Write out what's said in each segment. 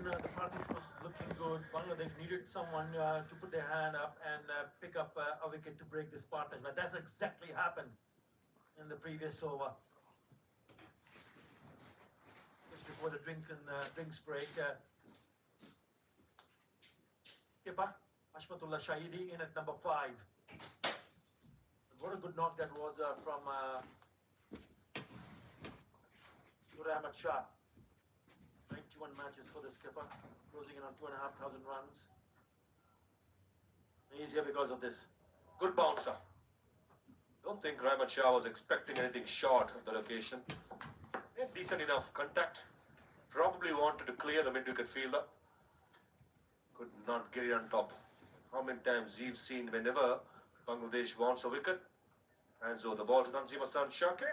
when the party was looking good, Bangladesh needed someone to put their hand up and pick up a wicket to break this partnership. But that's exactly happened in the previous over. Just before the drinks break. Skipper Ashmatullah Shahidi in at number 5. What a good knock that was from Ahmad Shah. 91 matches for the skipper, closing in on 2,500 runs. He's here because of this. Good bouncer. Don't think Rahmat Shah was expecting anything short of the location. Had decent enough contact. Probably wanted to clear the mid-wicket fielder. Could not get it on top. How many times we've seen whenever Bangladesh wants a wicket, and so the ball to Tanzim Hassan Shaki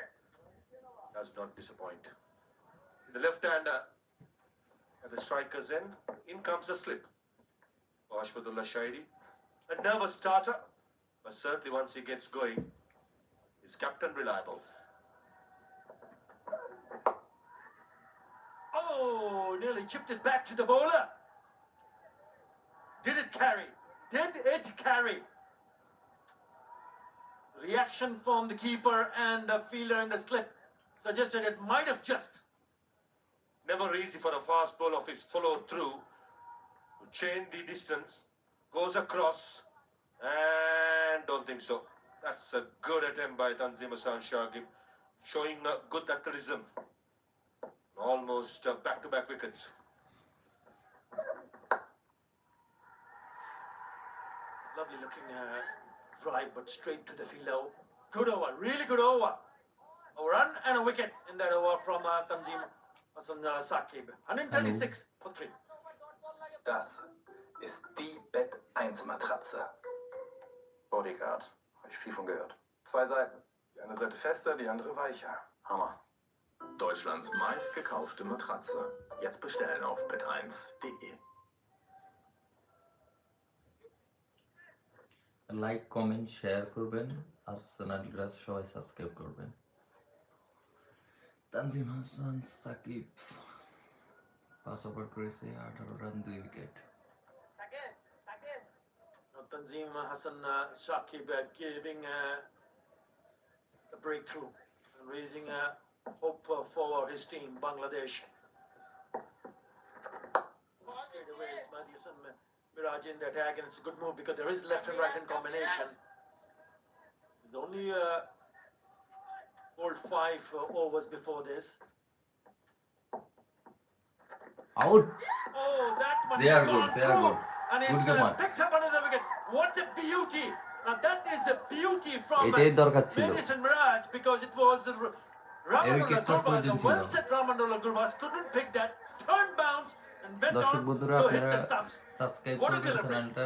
does not disappoint. The left-hander at the striker's end, in comes a slip for Ashmatullah Shahidi. A nervous starter, but certainly once he gets going, is captain reliable. Oh, nearly chipped it back to the bowler. Did it carry? Did it carry? Reaction from the keeper and the fielder in the slip suggested it might have just. Never easy for a fast ball of his follow through to change the distance, goes across, and don't think so. That's a good attempt by Tanzim Hassan Shaki, showing good athleticism. Almost back-to-back wickets. Lovely looking drive, but straight to the fielder. Good over, really good over. A run and a wicket in that over from Tanzim Hassan Shaki. 136 for 3. Das ist die Bett 1 Matratze. Bodyguard. Habe ich viel von gehört. 2 Seiten. Die eine Seite fester, die andere weicher. Hammer. Deutschlands meistgekaufte Matratze. Jetzt bestellen auf bet1.de. Like comment share করবেন আর চ্যানেলটা সবাই subscribe করবেন। Tanzim Hasan Shakib 5 over করেছে, 18 run 2 wicket. Tanzim Hassan Shakib giving a breakthrough and raising hope for his team, Bangladesh. Straight away, Ismail Hassan Miraj in the attack, and it's a good move because there is left and right hand combination. He's only bowled 5 overs before this. Out. Oh, that one They are is good. gone They are through. good. And Good he's command. picked up another wicket. What a beauty! Now that is a beauty from এটাই দরকার ছিল। Madison Miraj, because it was Rahmanullah Gurbaz, a well set Rahmanullah Gurbaz couldn't pick that, turned bounce and went দর্শক on বন্ধুরা to hit আপনারা the stumps. Subscribe What a করবেন delivery. চ্যানেলটা।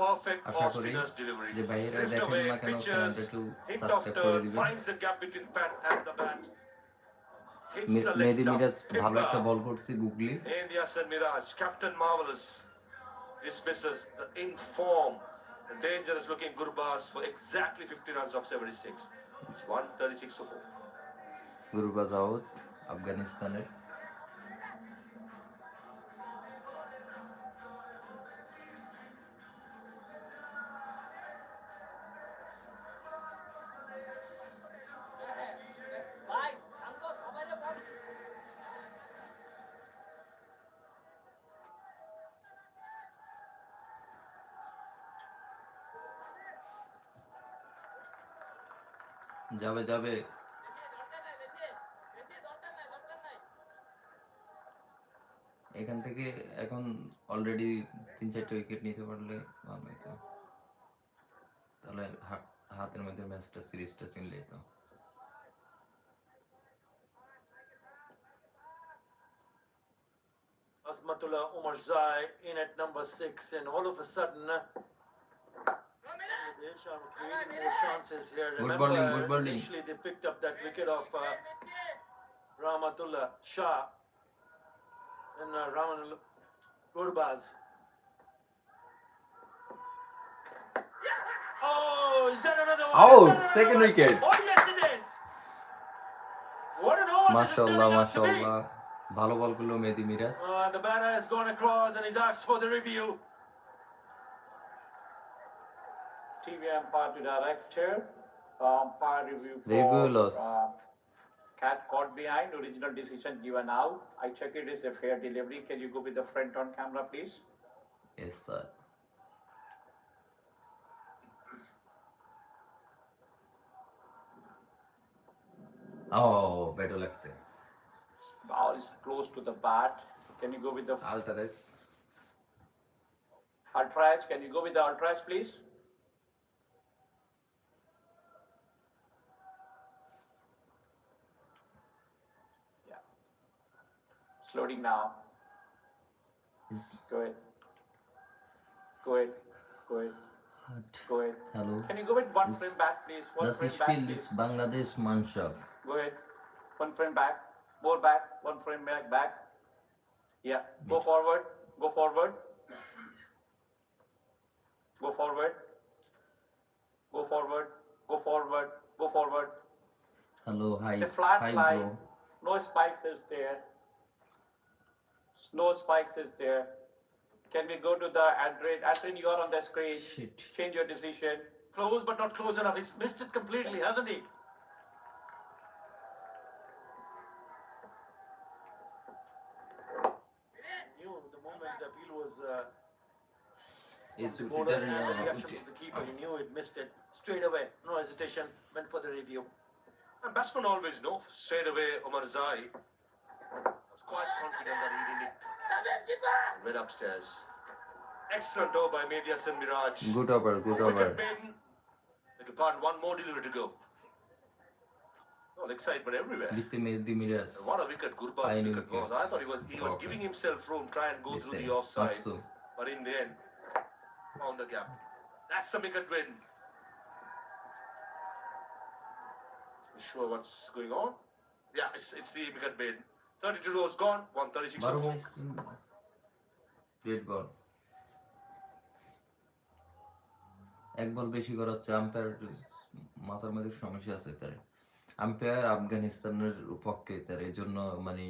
Perfect আশা off করি spinner's delivery. যে ভাইয়েরা Lift দেখেন away না কেন pitches, চ্যানেলটা একটু hit সাবস্ক্রাইব off করে turn, দিবেন। finds the gap between pan and the bat. Hits the leg Mehedi stump. Miraj ভালো একটা Timber. বল করছে googly. And Hassan Miraj, Captain Marvelous, dismisses the in-form and dangerous-looking Gurbaz for exactly 50 runs of 76. It's 136 for 4. Gurbaz out আফগানিস্তানের। যাবে যাবে এখান থেকে এখন already 3-4টা wicket নিতে পারলে ভালো হতো, তাহলে হাতের মধ্যে ম্যাচটা সিরিজটা চলে যেত। Asmatullah Umar Zai in at number 6, and all of a sudden Bangladesh are creating more chances here. Good bowling, good bowling. Initially they picked up that wicket of Rahmatullah Shah and Rahmanullah Gurbaz. Oh, is that another one? Out, second wicket. Oh yes it is. What an over this is মাশাআল্লাহ turning out to be. মাশাআল্লাহ, ভালো বল করলো মেহেদী Miraj. The batter has gone across and he's asked for the review. TV umpire to director. Umpire review Fabulous. for cat caught behind. Original decision given out. I check it is a fair delivery. Can you go with the front on camera, please? Yes, sir. Oh, better লাগছে Ball is close to the bat. Can you go with the Altares. ultra-edge? Can you go with the ultra-edge, please? Yeah. Loading now. Is Go ahead. Go ahead. Go ahead. Go ahead. Hello. Can you go with one Is- frame back, please? One Das frame back, Spiel please. ist Bangladesch Mannschaft. Go ahead. One frame back. More back. One frame back. Yeah. Go forward. Go forward. Go forward. Go forward. Go forward. Go forward. Hello, hi. It's a flat Hi, line. bro. No spikes is there. No spikes is there. Can we go to the Adrian? Adrian, you are on the screen. Shit. Change your decision. Close but not close enough. He's missed it completely, hasn't he? He knew the moment the appeal was It's the bowler Twitter and the reaction from the keeper. He knew it missed it straight away. No hesitation. Went for the review. And batsmen always know. Straight away, Omar Zai was quite confident that he did it. And went upstairs. Excellent over by Mehdi Hassan Miraj. Good over, good over. Wicket bin. Beg your pardon, one more delivery to go. All excitement everywhere. Bitti Mehdi Miraz. And what a wicket Gurbaz's Fine wicket was. wicket. I thought he was Okay. giving himself room, try and go through Bitti. the offside. Matsu. But in the end, found the gap. That's a wicket win. You sure what's going on? Yeah, it's the wicket win. 32 was gone, 136 Baro to 4. miss. Great ball. এক বল বেশি করা হচ্ছে umpire মাথার মধ্যে সমস্যা আছে তার umpire আফগানিস্তানের পক্ষে তার এই জন্য মানে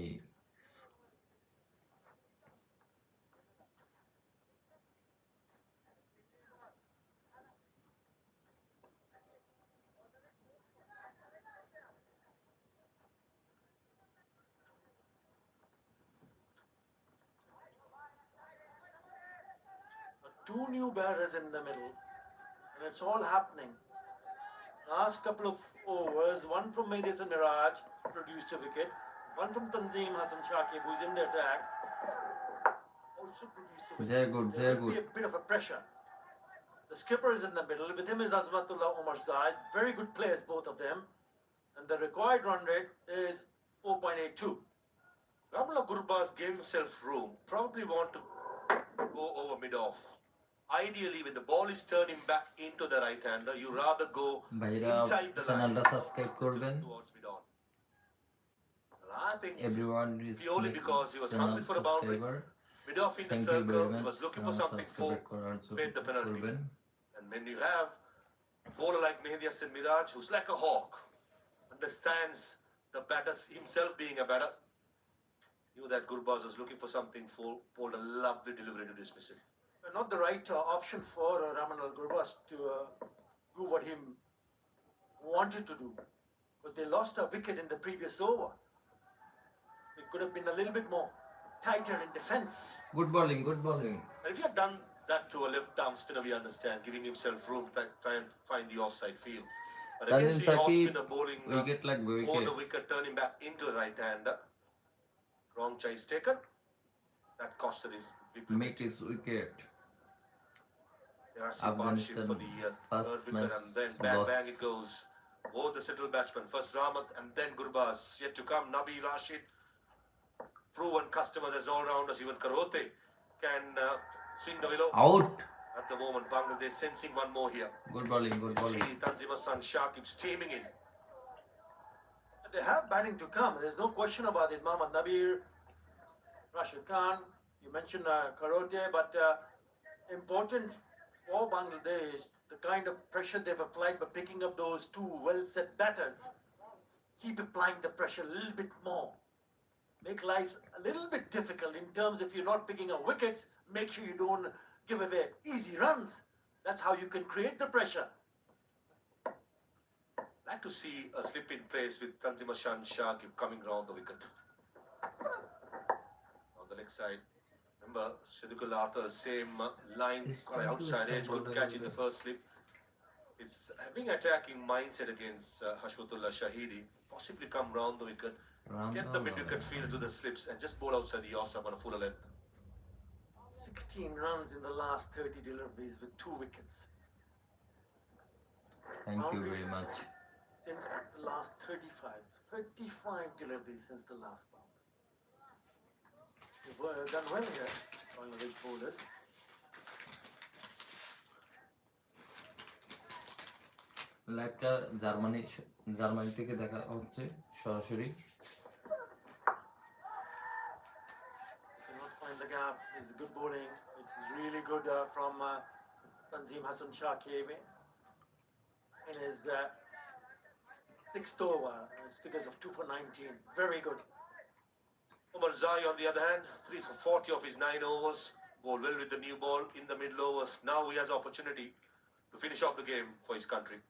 Two new batters in the middle, and it's all happening. Last couple of overs, one from Mehdi Hassan Miraj produced a wicket, one from Tanzim Hassan Shakib, who's in the attack, also produced a wicket. Very good, So very there'll be good. a bit of a pressure. The skipper is in the middle. With him is Azmatullah Omar Zaid. Very good players, both of them. And the required run rate is 4.82. Ramla Gurbaz gave himself room. Probably want to go over mid-off. Ideally, when the ball is turning back into the right-hander, you rather go ভাইরা inside the line চ্যানেলটা subscribe করবেন towards mid-on. Well, I think everyone is purely because he was channel hungry for a boundary. Subscriber Mid-off in the thank you circle, very he much was looking for something subscribe full, করার জন্য paid the penalty. করবেন And when you have a bowler like Mehdi Hassan Miraj, who's like a hawk, understands the batter himself being a batter, knew that Gurbaz was looking for something full, pulled a lovely delivery to dismiss it. Not the right option for Ramanal Gurbaz to do what he wanted to do. But they lost a wicket in the previous over. It could have been a little bit more tighter in defence. Good bowling good bowling And if you had done that to a left-arm spinner, we understand, giving himself room to try and find the offside field. But Tanzim against the Shakib, off-spinner bowling wicket লাগবে over wicket the wicket, turning back into the right-hander, wrong choice taken. That costed his big make wicket. Is wicket Yarasi partnership Afghanistan for the first third wicket, match and then bang loss. bang it goes. Both the settled batsmen, first Ramat and then Gurbaz. Yet to come, Nabi Rashid, proven customers as all-rounders, even Karote can swing the willow. Out At the moment, Bangladesh sensing one more here. Good bowling good bowling See Tanzim Hassan Shakib steaming in. They have batting to come. There's no question about it. Mohammad Nabir, Rashid Khan, you mentioned Karote, but important for Bangladesh, the kind of pressure they've applied by picking up those two well-set batters. Keep applying the pressure a little bit more. make life a little bit difficult in terms if you're not picking up wickets, make sure you don't give away easy runs. That's how you can create the pressure. Like to see a slip in place with Tanzim Hassan Shakib coming round the wicket. On the leg side. Remember, Shadukul Arthur, same line, It's got an time to outside start edge, good bowler catch in the over. first slip. It's having attacking mindset against Hashmatullah Shahidi. Possibly come round the wicket, get the mid-wicket field to the slips and just bowl outside the offside on a fuller length. 16 runs in the last 30 deliveries with 2 wickets. Thank you Boundaries very much. Since the last 35 deliveries since the last boundary. You've done well here, Bangladesh bowlers. লাইভটা Germany থেকে দেখা হচ্ছে সরাসরি। Cannot find the gap. It's good bowling. It's really good from Tanzim Hassan Shakib in his 6th over. His figures of 2 for 19. Very good. Umar Zai, on the other hand, 3 for 40 of his 9 overs. Bowled well with the new ball in the middle overs. Now he has opportunity to finish off the game for his country.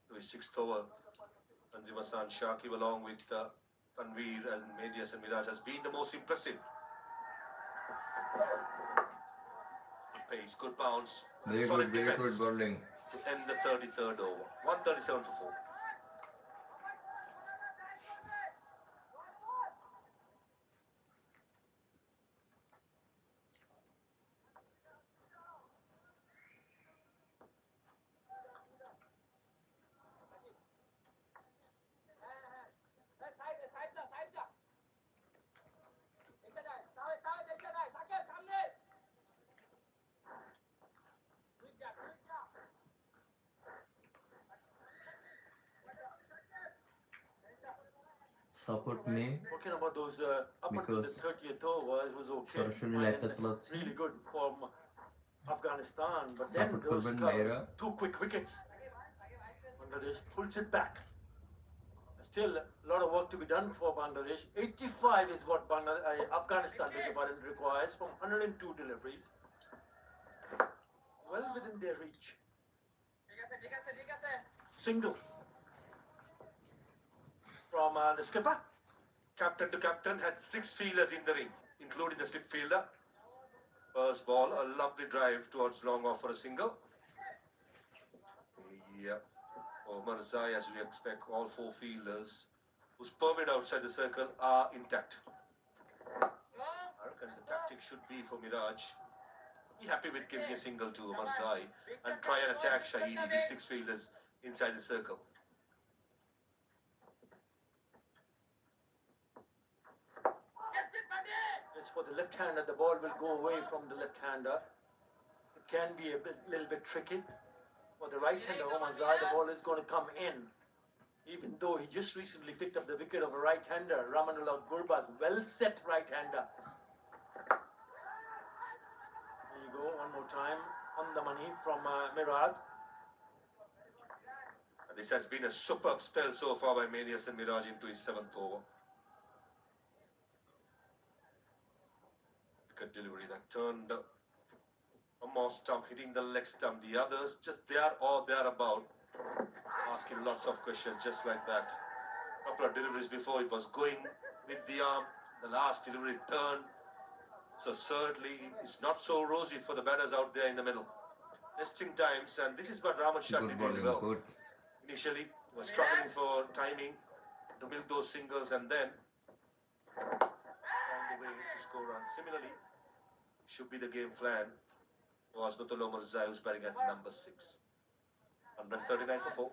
To his 6th over, Tanzim Hassan Shakib along with Tanveer and Medias and Miraj has been the most impressive. Good pace, good bounce, Very solid good defense bowling. to end the 33rd over. 137 for 4. Support me Talking about those up until because the 30th over, it was okay. সরাসরি Fine লাইভটা and চালাচ্ছি। really good from Afghanistan, but then Support those করবেন ভাইয়েরা। 2 quick wickets. Bangladesh pulls it back. Still a lot of work to be done for Bangladesh. 85 is what Afghanistan requires from 102 deliveries. Well within their reach. Single from the skipper. Captain to captain had 6 fielders in the ring, including the slip fielder. First ball, a lovely drive towards long off for a single. Yeah. Omar Zai, as we expect, all 4 fielders whose permit outside the circle are intact. I reckon the tactic should be for Miraj. Be happy with giving a single to Omar Zai and try and attack Shahidi with 6 fielders inside the circle. Yes, for the left-hander, the ball will go away from the left-hander. It can be a little bit tricky. For the right-hander, Omar Zai, the ball is going to come in. Even though he just recently picked up the wicket of a right-hander, Ramanullah Gurbaz, well-set right-hander. There you go, one more time on the money from Miraj. This has been a superb spell so far by Medias and Miraj into his 7th over. Wicket delivery that turned a more stump, hitting the leg stump. The others just there or thereabout, asking lots of questions just like that. Couple of deliveries before it was going with the arm. The last delivery turned. So certainly it's not so rosy for the batters out there in the middle. Testing times, and this is what Rahman Shah Good did bowling, really well. good. Initially was struggling for timing to milk those singles and then found the way to score runs. Similarly, should be the game plan was Nutul Omar Zai, who's batting at number 6. 139 for 4.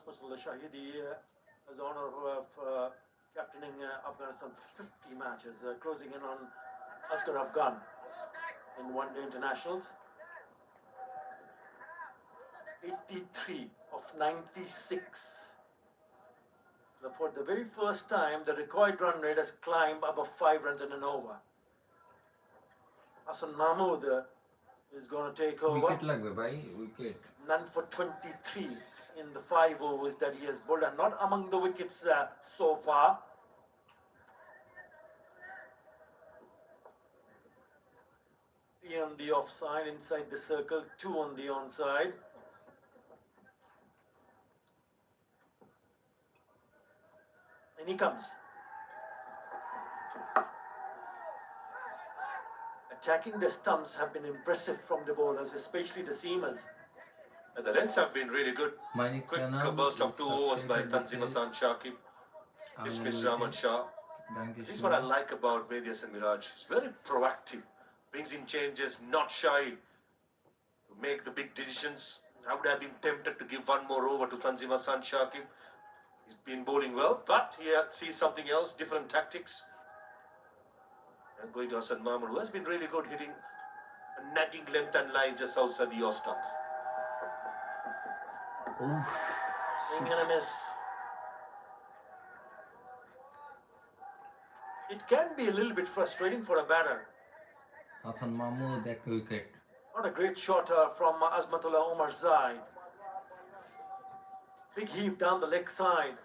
Asmatullah Shahidi has the honor of captaining Afghanistan for 50 matches, closing in on Asghar Afghan in one-day internationals. 83 of 96. For the very first time, the required run rate has climbed above 5 runs in an over. Hassan Mahmood is going to take over. Wicket lagbe bhai, wicket. None for 23 in the 5 overs that he has bowled, and not among the wickets so far. 3 on the offside inside the circle, 2 on the onside. And he comes. Attacking the stumps have been impressive from the bowlers, especially the seamers. And the lengths have been really good. Manik Quick Kanal burst of 2 overs by Tanzim Hassan Shakib. Dismiss Rahman Shah. This is what I like about Mehdi Hasan Miraj. He's very proactive. Brings in changes, not shy to make the big decisions. I would have been tempted to give one more over to Tanzim Hassan Shakib. He's been bowling well, but he sees something else, different tactics. And going to Hassan Mahmood, who has been really good, hitting a nagging length and line just outside the off stump. Oof. Swing and a miss. It can be a little bit frustrating for a batter. Hassan Mahmood একটা wicket. Not a great shot from Azmatullah Omar Zai. Big heave down the leg side.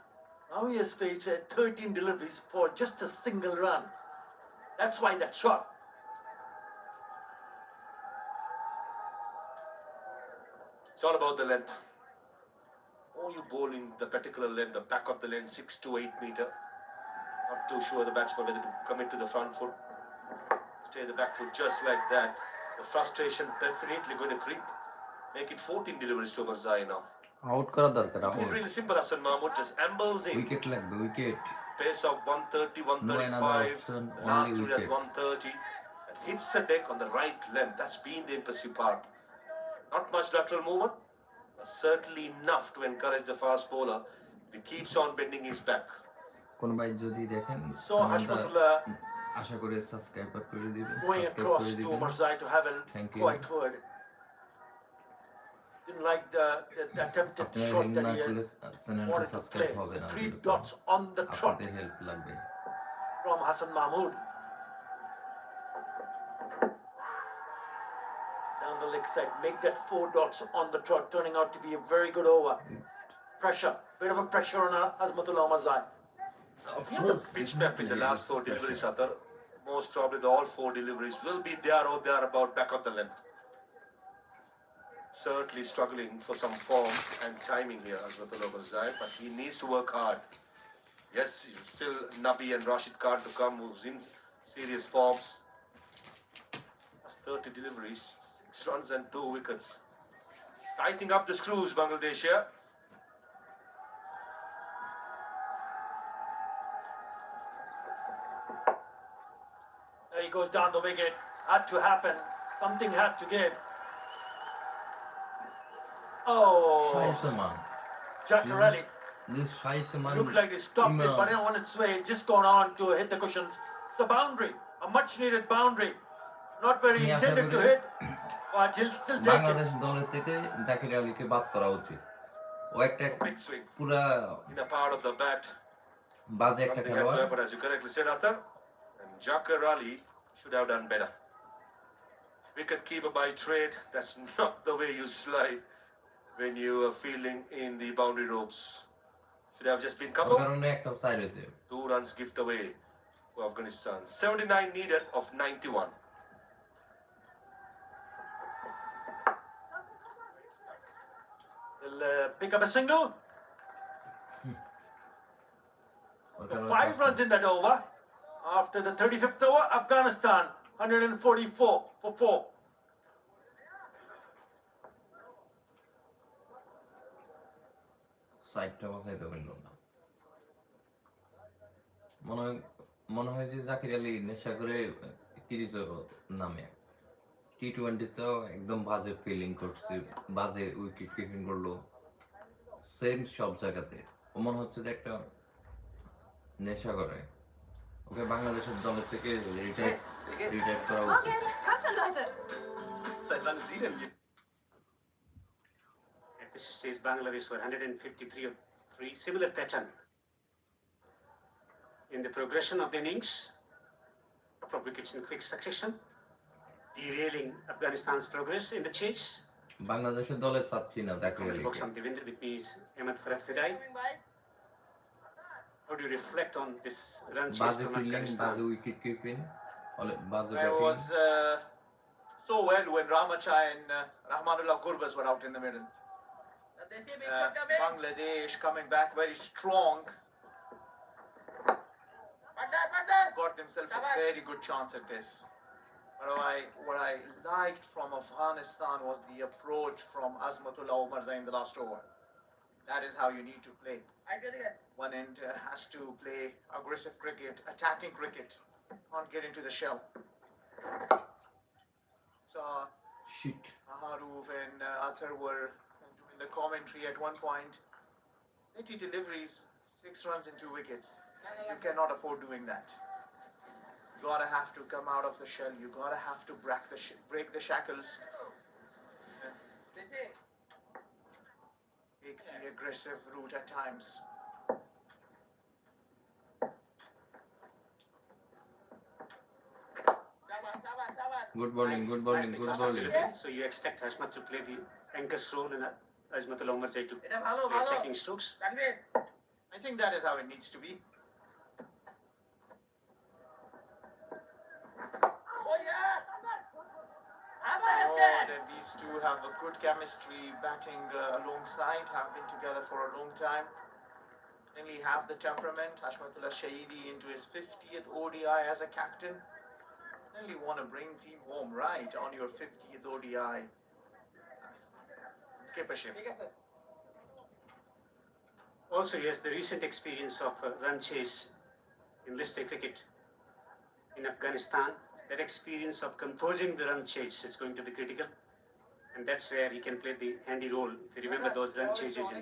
Now he has faced 13 deliveries for just a single run. That's why that shot. It's all about the length. Oh, you bowl in the particular length, the back of the length, 6 to 8 meter. Not too sure the batsman whether to commit to the front foot. Stay the back foot just like that. The frustration definitely going to creep. Make it 14 deliveries to Marzai now. Out করা দরকার out. Really simple. Hassan Mahmood just ambles in. Wicket লাগবে wicket. Pace of 130, No another 135. option, Last only to at wicket. 130. And hits the deck on the right length. That's been the impressive part. Not much lateral movement. But certainly enough to encourage the fast bowler. He keeps on bending his back. কোন ভাই যদি দেখেন So চ্যানেলটা Hashmatullah আশা করে subscribe করে দিবেন going subscribe across করে to দিবেন Marzai to have a Thank you. quiet word. Didn't like the attempted আপনারা shot হেল্প that না he করলে had চ্যানেলটা wanted to সাবস্ক্রাইব play. হবে So না 3 dots on the trot আপনাদের হেল্প লাগবে from Hassan Mahmood. Down the leg side, make that 4 dots on the trot, turning out to be a very good over. Pressure, bit of a pressure on Azmatullah Marzai. Of If you have course, the pitch it map with the last is 4 deliveries, pressure. Atar, most probably all 4 deliveries will be there or thereabout back of the length. Certainly struggling for some form and timing here, Azmatullah Marzai, but he needs to work hard. Yes, still Nabi and Rashid Khan to come, who's in serious forms. That's 30 deliveries, 6 runs and 2 wickets. Tightening up the screws, Bangladesh here. There he goes down the wicket. Had to happen. Something had to give. Oh, Scheißemann. Jackarelli. This Scheißemann Looked like it stopped it, but on its way, just gone on to hit the cushions. It's a boundary, a much needed boundary. Not very আমি আশা intended to করি hit, but he'll still take it. Bangladesh দলের থেকে জাকির আলীকে বাদ করা উচিত ও একটা Big swing পুরা in a part of the bat. বাজে একটা Something খেলোয়াড় but as you correctly said, Atar, and Jakar Ali should have done better. Wicket keeper by trade, that's not the way you slide when you are fielding in the boundary ropes. Should have just been or couple. কারণে একটা side হয়েছে 2 runs gift away for Afghanistan. 79 needed of 91. He'll pick up a single. ওর কারণে 5 runs in that over. After the 35th over, Afghanistan 144 for 4. সাইডটা বাঁচাইতে পারল না মনে হয় যে জাকির আলী নেশা করে ক্রিজ নামে T20 তো একদম বাজে ফিলিং করছে বাজে উইকেট কিপিং করলো সেম সব জায়গাতে ও মনে হচ্ছে যে একটা নেশা করে ওকে বাংলাদেশের দলের থেকে রিটায়ার করা উচিত Morgen, kommt schon, Leute. Seit wann ist sie denn hier? At this stage, Bangladesh were 153 of 3, similar pattern. In the progression of the innings, couple of wickets in quick succession, derailing Afghanistan's progress in the chase. বাংলাদেশের দলে চাচ্ছি না তাকে Commentary box on Devendra with me is Ahmed Farad Fidai. How do you reflect on this run chase বাজে from fielding Afghanistan? বাজে wicket keeping বাজে I batting was so well when Ramachai and Rahmanullah Gurbaz were out in the middle. Bangladesh coming back very strong. Got themselves a very good chance at this. What I liked from Afghanistan was the approach from Azmatullah Omarza in the last over. That is how you need to play. One end has to play aggressive cricket, attacking cricket, not get into the shell. So shit Aharuf and Athar were doing the commentary at one point. 80 deliveries, 6 runs and 2 wickets. You cannot afford doing that. You gotta have to come out of the shell. You gotta have to break the shackles. Take the aggressive route at times. Good bowling good bowling Nicely good touched bowling up. So you expect Hashmat to play the anchor's role and Azmatullah Omarzai to play attacking strokes? I think that is how it needs to be. Oh, that these two have a good chemistry, batting alongside, have been together for a long time. Really have the temperament. Hashmatullah Shahidi into his 50th ODI as a captain. Really want to bring team home right on your 50th ODI skippership. Also, he has the recent experience of run chase in listed cricket in Afghanistan. That experience of composing the run chase is going to be critical. And that's where he can play the handy role. If you remember those run chases in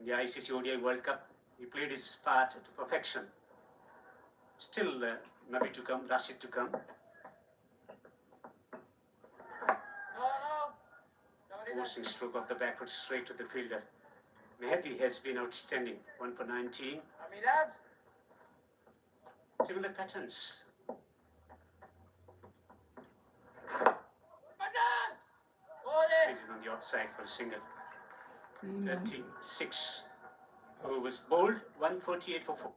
the ICC ODI World Cup, he played his part to perfection. Still, Nabi to come, Rashid to come. Forcing stroke of the backward straight to the fielder. Mehdi has been outstanding. 1 for 19. Similar patterns. Squeezing on the outside for a single. 36. Who was bowled 148 for 4.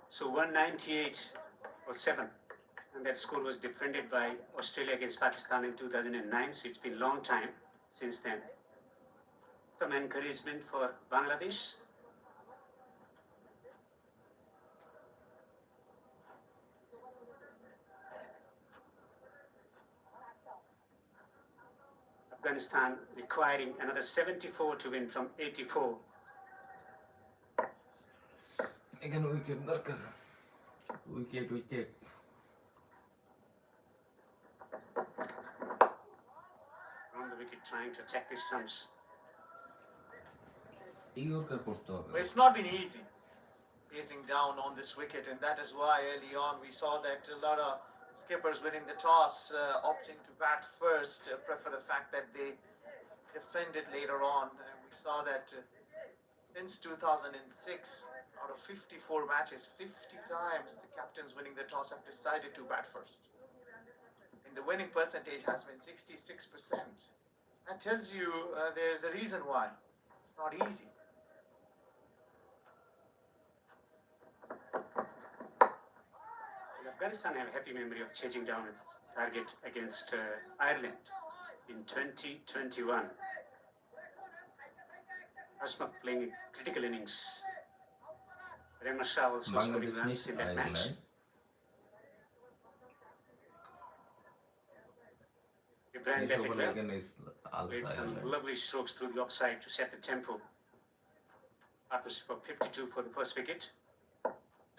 So 198 for 7. And that score was defended by Australia against Pakistan in 2009. So it's been a long time since then. Some encouragement for Bangladesh. Afghanistan requiring another 74 to win from 84. এখানে wicket দরকার wicket wicket On the wicket trying to attack the stumps. Yorker করতে হবে But it's not been easy chasing down on this wicket, and that is why early on we saw that a lot of skippers winning the toss, opting to bat first, prefer the fact that they defended later on. And we saw that since 2006, out of 54 matches, 50 times the captains winning the toss have decided to bat first. And the winning percentage has been 66%. That tells you there's a reason why. It's not easy. Afghanistan have a happy memory of chasing down a target against Ireland in 2021. Asmat playing a critical innings. Rehman Shah also scoring Bangladesh runs nicht in that match. Ireland. Ibrahim Nicht batted well. overlegen ist alles Played some Ireland. lovely strokes through the offside to set the tempo. Partnership of 52 for the first wicket.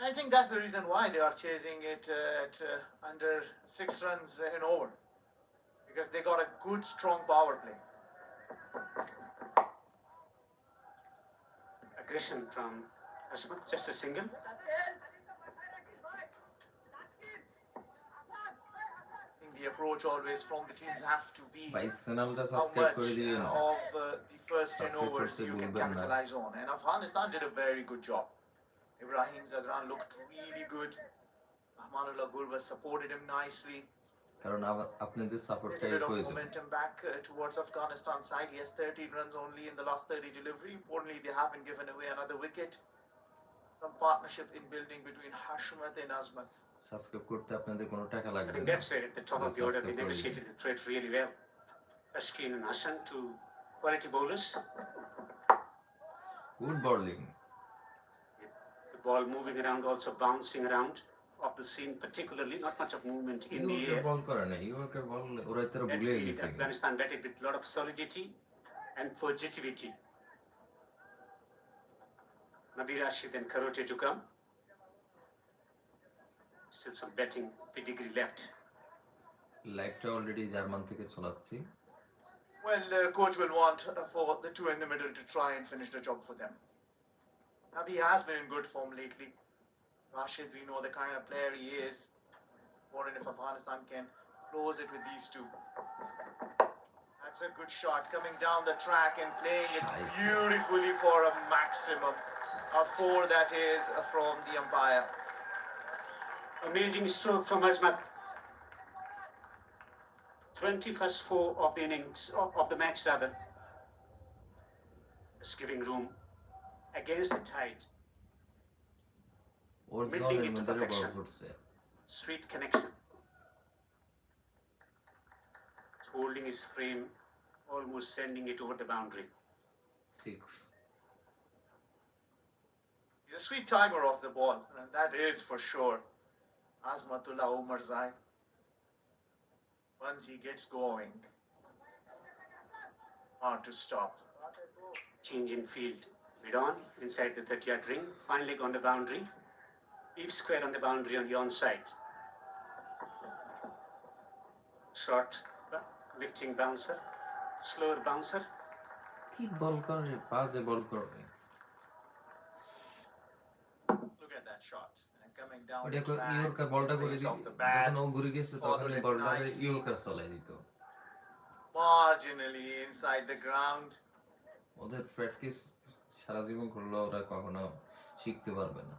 I think that's the reason why they are chasing it at under 6 runs in over. Because they got a good, strong power play. Aggression from Asmat, just a single. I think the approach always from the teams have to be ভাই চ্যানেলটা how subscribe much করে দিবেন of the first 10 Subscribe overs করতে you can ভুলবেন না। capitalize on. And Afghanistan did a very good job. Ibrahim Zadran looked really good. Ahmadullah Gurbaz supported him nicely. কারণ আপনাদের A সাপোর্টটাই bit of প্রয়োজন। momentum back towards Afghanistan side. He has 13 runs only in the last 30 delivery. Importantly, they haven't given away another wicket. Some partnership in building between Hashmat and Azmat. Subscribe করতে আপনাদের কোনো টাকা I লাগবে think না। that's where at the top of the order we Subscribe করে negotiated দিবেন। the threat really well. Ashkin and Hassan, two quality bowlers. Good bowling. The ball moving around, also bouncing around off the seam, particularly not much of movement in the ইউরোপের air. বল করে না, ইউরোপের বল ওরা তো That ভুলে field, গেছে। Afghanistan batted with a lot of solidity and furtivity. Nabi Rashid and Karote to come. Still some batting pedigree left. লাইভটা already German থেকে চলাচ্ছি। Well, coach will want for the two in the middle to try and finish the job for them. Nabi has been in good form lately. Rashid, we know the kind of player he is. It's important if Afghanistan can close it with these two. That's a good shot coming down the track and playing it Nice. beautifully for a maximum. A 4 that is from the umpire. Amazing stroke from Azmat. 21st 4 of the innings, of the match rather. Just giving room against the tide. Or Middling জলের into মধ্যে বল perfection. করছে। Sweet connection. Holding his frame, almost sending it over the boundary. 6 He's a sweet timer off the ball, and that is for sure. Azmatullah Omarzai. Once he gets going, hard to stop. Change in field. Mid on, inside the 30-yard ring. Fine leg on the boundary. Eve square on the boundary on the onside. Short, lifting bouncer. Slower bouncer. কি বল করে, বাজে বল করে। Look at that shot. And coming down ওটা the track, yorker বলটা করে place দিল, off the bat, যখন ও ঘুরে গেছে তখন followed এই it বলটা nicely. ইয়র্কার চালাই দিত। marginally inside the ground. ওদের প্র্যাকটিস সারা জীবন করলে ওরা কখনো শিখতে পারবে না।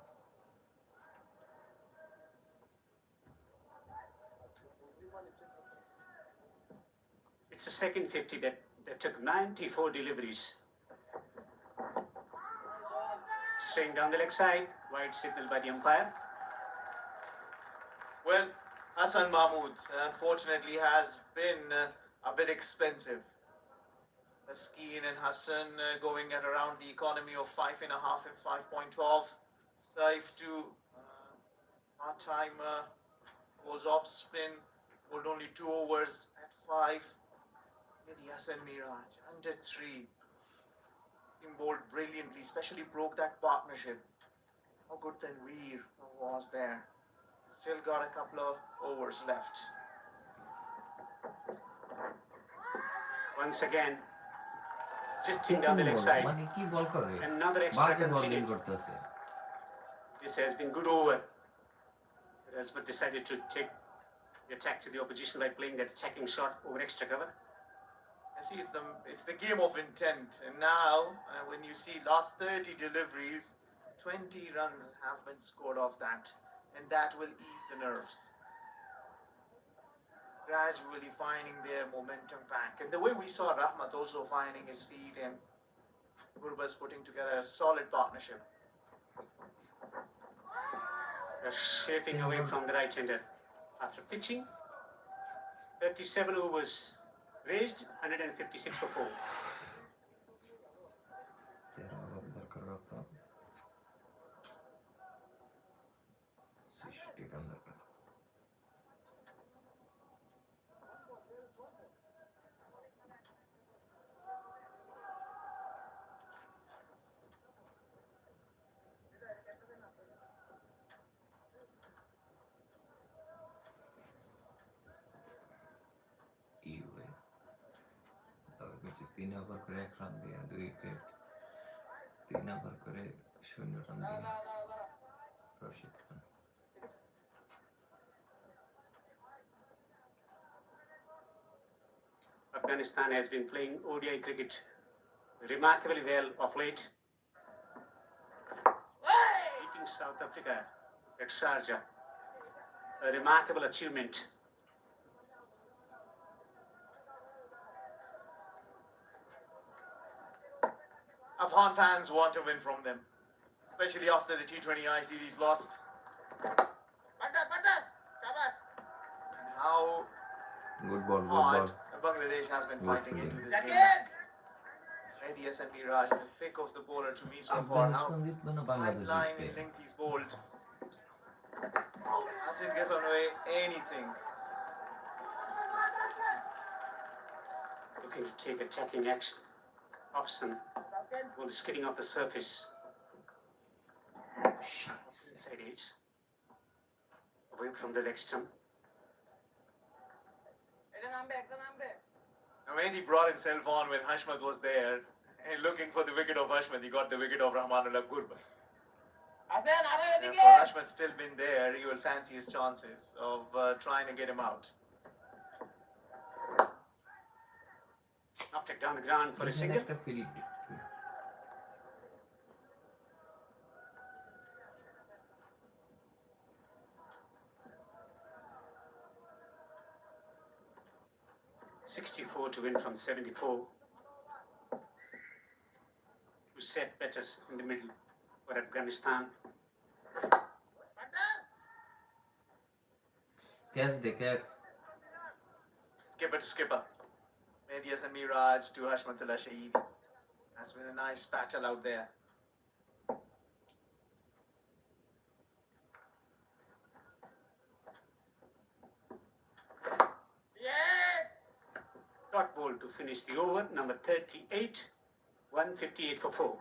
It's the second 50 that took 94 deliveries. Straying down the leg side, wide signal by the umpire. Well, Hassan Mahmood unfortunately has been a bit expensive. Askeen and Hassan going at around the economy of 5.5 and 5.12. Saif to part-time goes off spin, hold only 2 overs at 5. The Hassan Miraj under 3. He bowled brilliantly, especially broke that partnership. How good Tanveer was there. Still got a couple of overs left. Once again, drifting down the leg side. মানে কি বল করে, Another extra বাজে bowling conceded. করতেছে। This has been good over. Rasmus decided to take the attack to the opposition by playing that attacking shot over extra cover. I see it's the game of intent, and now when you see last 30 deliveries, 20 runs have been scored off that, and that will ease the nerves. Gradually finding their momentum back, and the way we saw Rahmat also finding his feet and Gurbaz putting together a solid partnership. They're shaping away Same from the right-hander. After pitching, 37 overs raised, 156 for 4. तेरा over दरकार करता 60 run दरकार UA তবে কিছু 3 over করে 1 run দিয়ে 2 wicket 3 over করে 0 run দিয়ে Rashid Khan Afghanistan has been playing ODI cricket remarkably well of late. Beating South Africa at Sharjah, a remarkable achievement. Afghan fans want to win from them, especially after the T20I series lost. And how good ball hard Bangladesh has been Good fighting fielding. into this game. Mehdi Hasan Miraj, the pick of the bowler to me so far. How Afghanistan জিতবে না high Bangladesh flying জিতবে and length he's bowled. Hasn't given away anything. Looking to take attacking action. Option. Ball skidding off the surface. Inside edge. Away from the leg stump. Now Mehdi brought himself on when Hashmat was there. And looking for the wicket of Hashmat, he got the wicket of Rahmanullah Gurbas. And for Hashmat still been there, he will fancy his chances of trying to get him out. Knocked it down the ground for a এখানে single. একটা field 64 to win from 74. Who set batters in the middle for Afghanistan. Catch দে catch Skipper to skipper. Mehdi Hasan Miraj to Hashmatullah Shaheedi. That's been a nice battle out there. Dot ball to finish the over, number 38, 158 for 4.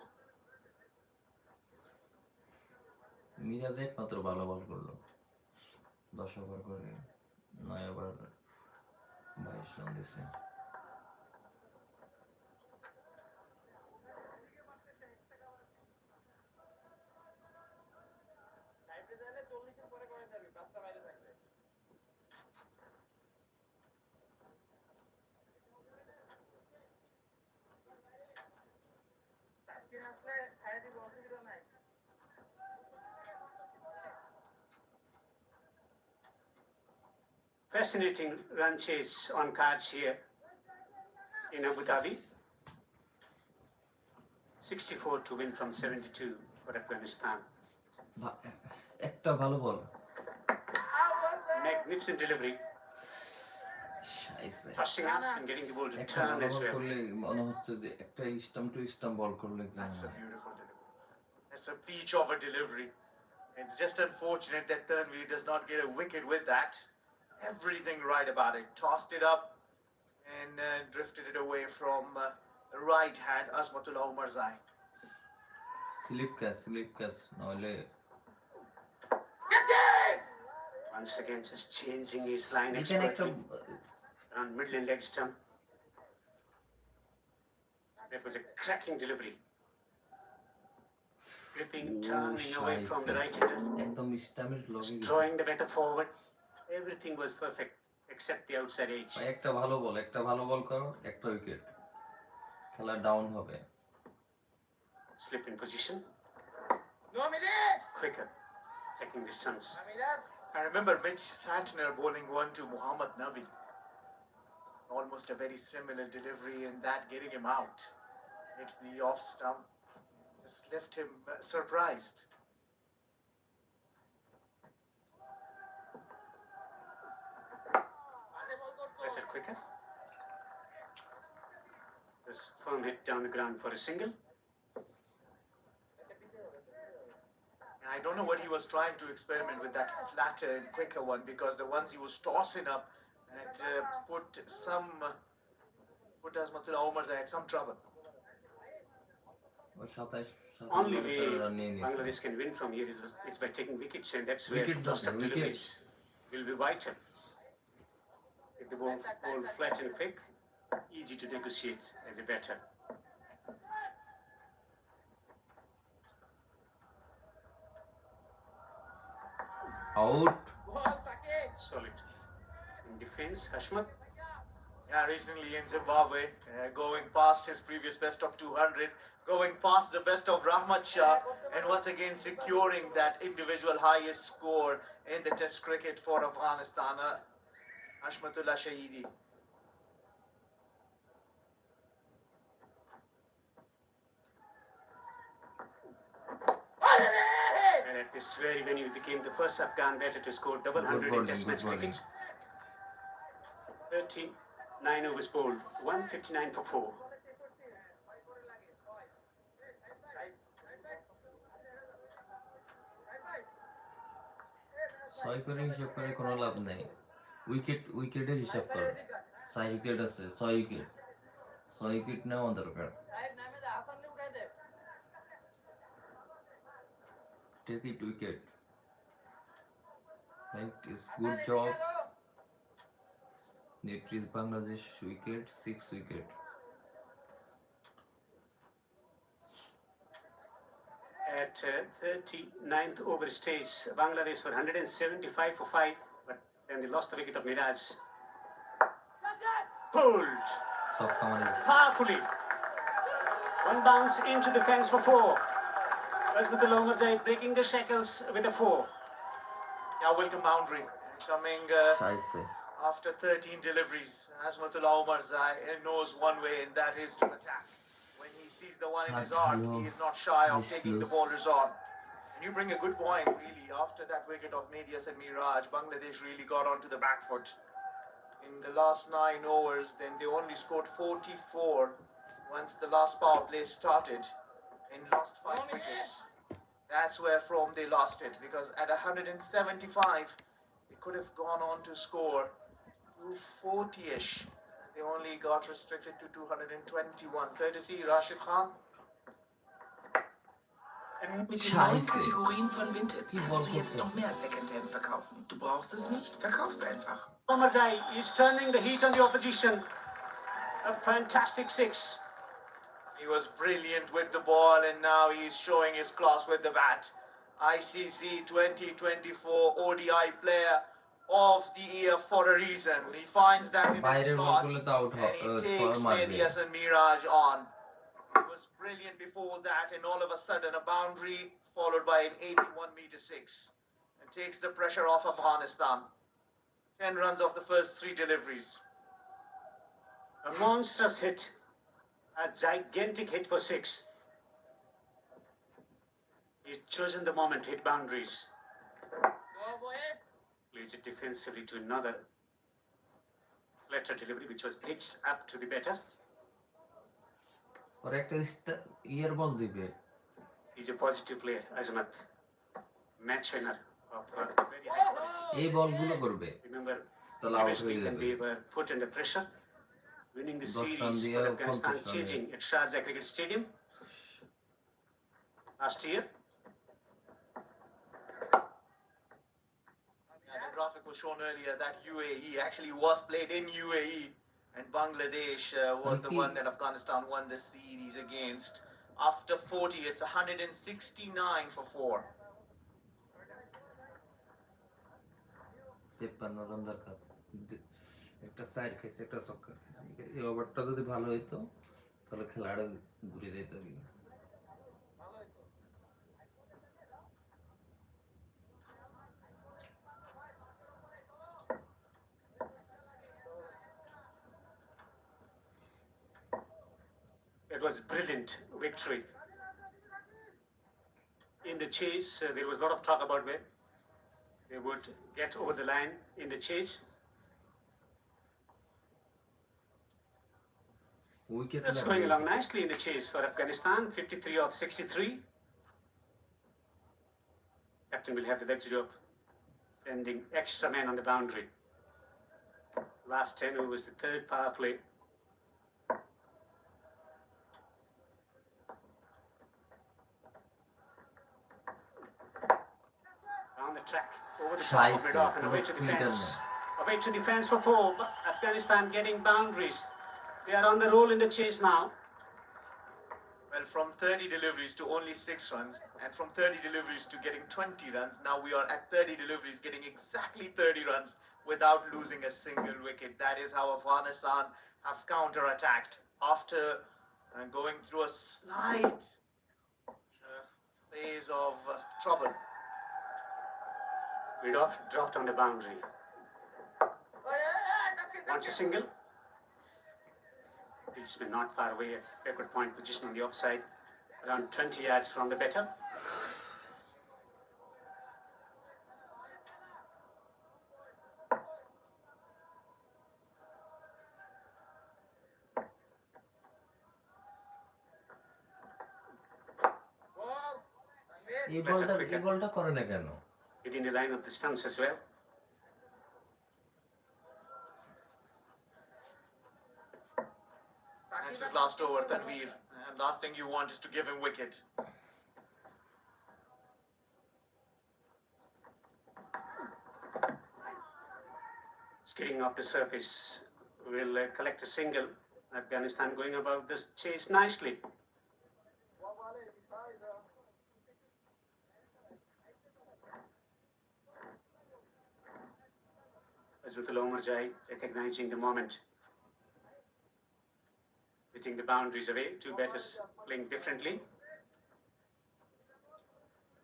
Miraj একমাত্র ভালো বল করলো 10 over করে 9 over 22 run দিছে Fascinating run chase on cards here in Abu Dhabi. 64 to win from 72 for Afghanistan. একটা ভালো বল Magnificent delivery, শাইসে thrusting up and getting the ball to একটা turn ভালো as বল well. করলে মনে হচ্ছে যে একটা স্টাম্প টু স্টাম্প বল করলে কেমন That's a হয় beautiful delivery. That's a peach of a delivery. It's just unfortunate that Tanveer does not get a wicket with that. Everything right about it. Tossed it up and drifted it away from the right hand Azmatullah Umarzai. Slip catch নইলে Once again, just changing his line এখানে একটা expertly around middle and leg stump. That was a cracking delivery. Gripping, turning away from the right hander, একদম স্টামের লগে গেছে drawing the batter forward. Everything was perfect except the outside edge. ভাই একটা ভালো বল করো একটা উইকেট খেলা ডাউন হবে Slip in position. Quicker, taking distance. I remember Mitch Santner bowling one to Muhammad Nabi. Almost a very similar delivery in that, getting him out. It's the off stump. Just left him surprised. quicker. This firm hit down the ground for a single. I don't know what he was trying to experiment with that flatter and quicker one, because the ones he was tossing up had put Azmatullah Omar had some trouble. Or 27 Only way run নিয়ে নিয়েছে Bangladesh can win from here is by taking wickets, and that's where Wicket tossed up dropper, wicket. deliveries will be vital. If the ball flat and quick, easy to negotiate as a batter. Out Solid. In defense, Hashmat. Yeah, recently in Zimbabwe, going past his previous best of 200, going past the best of Rahmat Shah, and once again securing that individual highest score in the Test cricket for Afghanistan. Hashmatullah Shahidi. And at this very venue, he became the first Afghan batter to score double hundred in bowling, Test good match bowling. cricket. 39 overs bowled, 159 for 4. ছয় করে হিসাব করে কোনো লাভ নাই উইকেটের হিসাব কর 6 wicket আছে 6 উইকেট নেওয়া দরকার take it wicket like it's good job it is Bangladesh wicket 6 wicket At 39th over stage, Bangladesh were 175 for 5, but then they lost the wicket of Miraj. Pulled ছক্কা মারিছে powerfully. One bounce into the fence for 4. Azmatullah Omar breaking the shackles with a 4. Yeah, welcome boundary. Coming ছাইছে after 13 deliveries. Azmatullah Omar knows one way, and that is to attack. When he sees the one in his arm, he is not shy of taking the bowlers on. And you bring a good point, really. After that wicket of Medias and Miraj, Bangladesh really got onto the back foot. In the last 9 overs, then they only scored 44 once the last power play started and lost 5 wickets. That's where from they lost it, because at 175, they could have gone on to score 240-ish. They only got restricted to 221. Courtesy Rashid Khan. Mit den neuen Kategorien von Vinted kannst du jetzt noch mehr Secondhand verkaufen. Du brauchst es nicht, verkauf's einfach. Omar is turning the heat on the opposition. A fantastic 6. He was brilliant with the ball, and now he's showing his class with the bat. ICC 2024 ODI player of the year for a reason. He finds that in his বাইরের slot, বলগুলো তো out and he takes Medias and Miraj on. He was brilliant before that, and all of a sudden a boundary followed by an 81-meter 6, and takes the pressure off Afghanistan. 10 runs off the first 3 deliveries. A monstrous hit. A gigantic hit for 6. He's chosen the moment to hit boundaries. Plays it defensively to another flatter delivery, which was pitched up to the batter. ওর একটা ইয়ার বল দিবে He's a positive player, Azmat. Match winner of very high quality. এই বলগুলো করবে Remember, তাহলে out previously হয়ে when যাবে they were put under pressure, winning the 10 run series দিয়ে for Afghanistan 50 run chasing at Sharjah Cricket Stadium last year. The graphic was shown earlier that UAE actually was played in UAE, and Bangladesh was the one that Afghanistan won the series against. After 40, it's 169 for 4. 53 run দরকার একটা side খাইছে একটা ছক্কা খাইছে এই ওভারটা যদি ভালো হইতো তাহলে খেলাটা ঘুরে যেত কিন্তু It was brilliant victory. In the chase, there was a lot of talk about where they would get over the line in the chase. Wicket That's going along nicely in the chase for Afghanistan, 53 of 63. Captain will have the luxury of sending extra men on the boundary. Last 10 overs was the third power play. Down the track, over the top of mid-off and away to defence. Away to defence for 4. Afghanistan getting boundaries. They are on the roll in the chase now. Well, from 30 deliveries to only 6 runs, and from 30 deliveries to getting 20 runs, now we are at 30 deliveries, getting exactly 30 runs without losing a single wicket. That is how Afghanistan have counter-attacked after going through a slight phase of trouble. Mid-off dropped on the boundary. Wants a single. Fieldsman not far away at backward point position on the offside, around 20 yards from the batter. এই বলটা করে না কেন? Within the line of the stumps as well. That's his last over, Tanveer. And last thing you want is to give him wicket. Skidding off the surface will collect a single. Afghanistan going about this chase nicely. Azwatul Omarjai recognizing the moment. Hitting the boundaries away, 2 batters playing differently.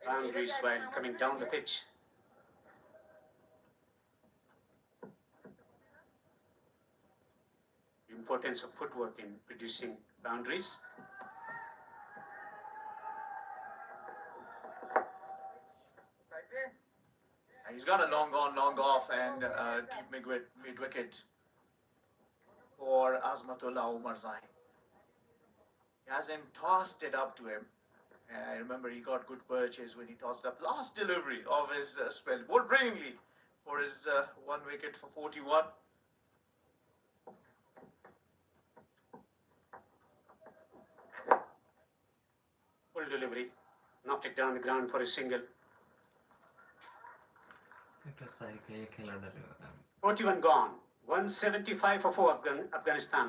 Boundaries while coming down the pitch. The importance of footwork in producing boundaries. He's got a long on, long off, and deep mid-wicket for Azmatullah Omarzai. He hasn't tossed it up to him. I remember he got good purchase when he tossed up last delivery of his spell. Bowled brilliantly for his 1 wicket for 41. Full delivery. Knocked it down the ground for a single. 41 gone. 175 for 4 Afghanistan.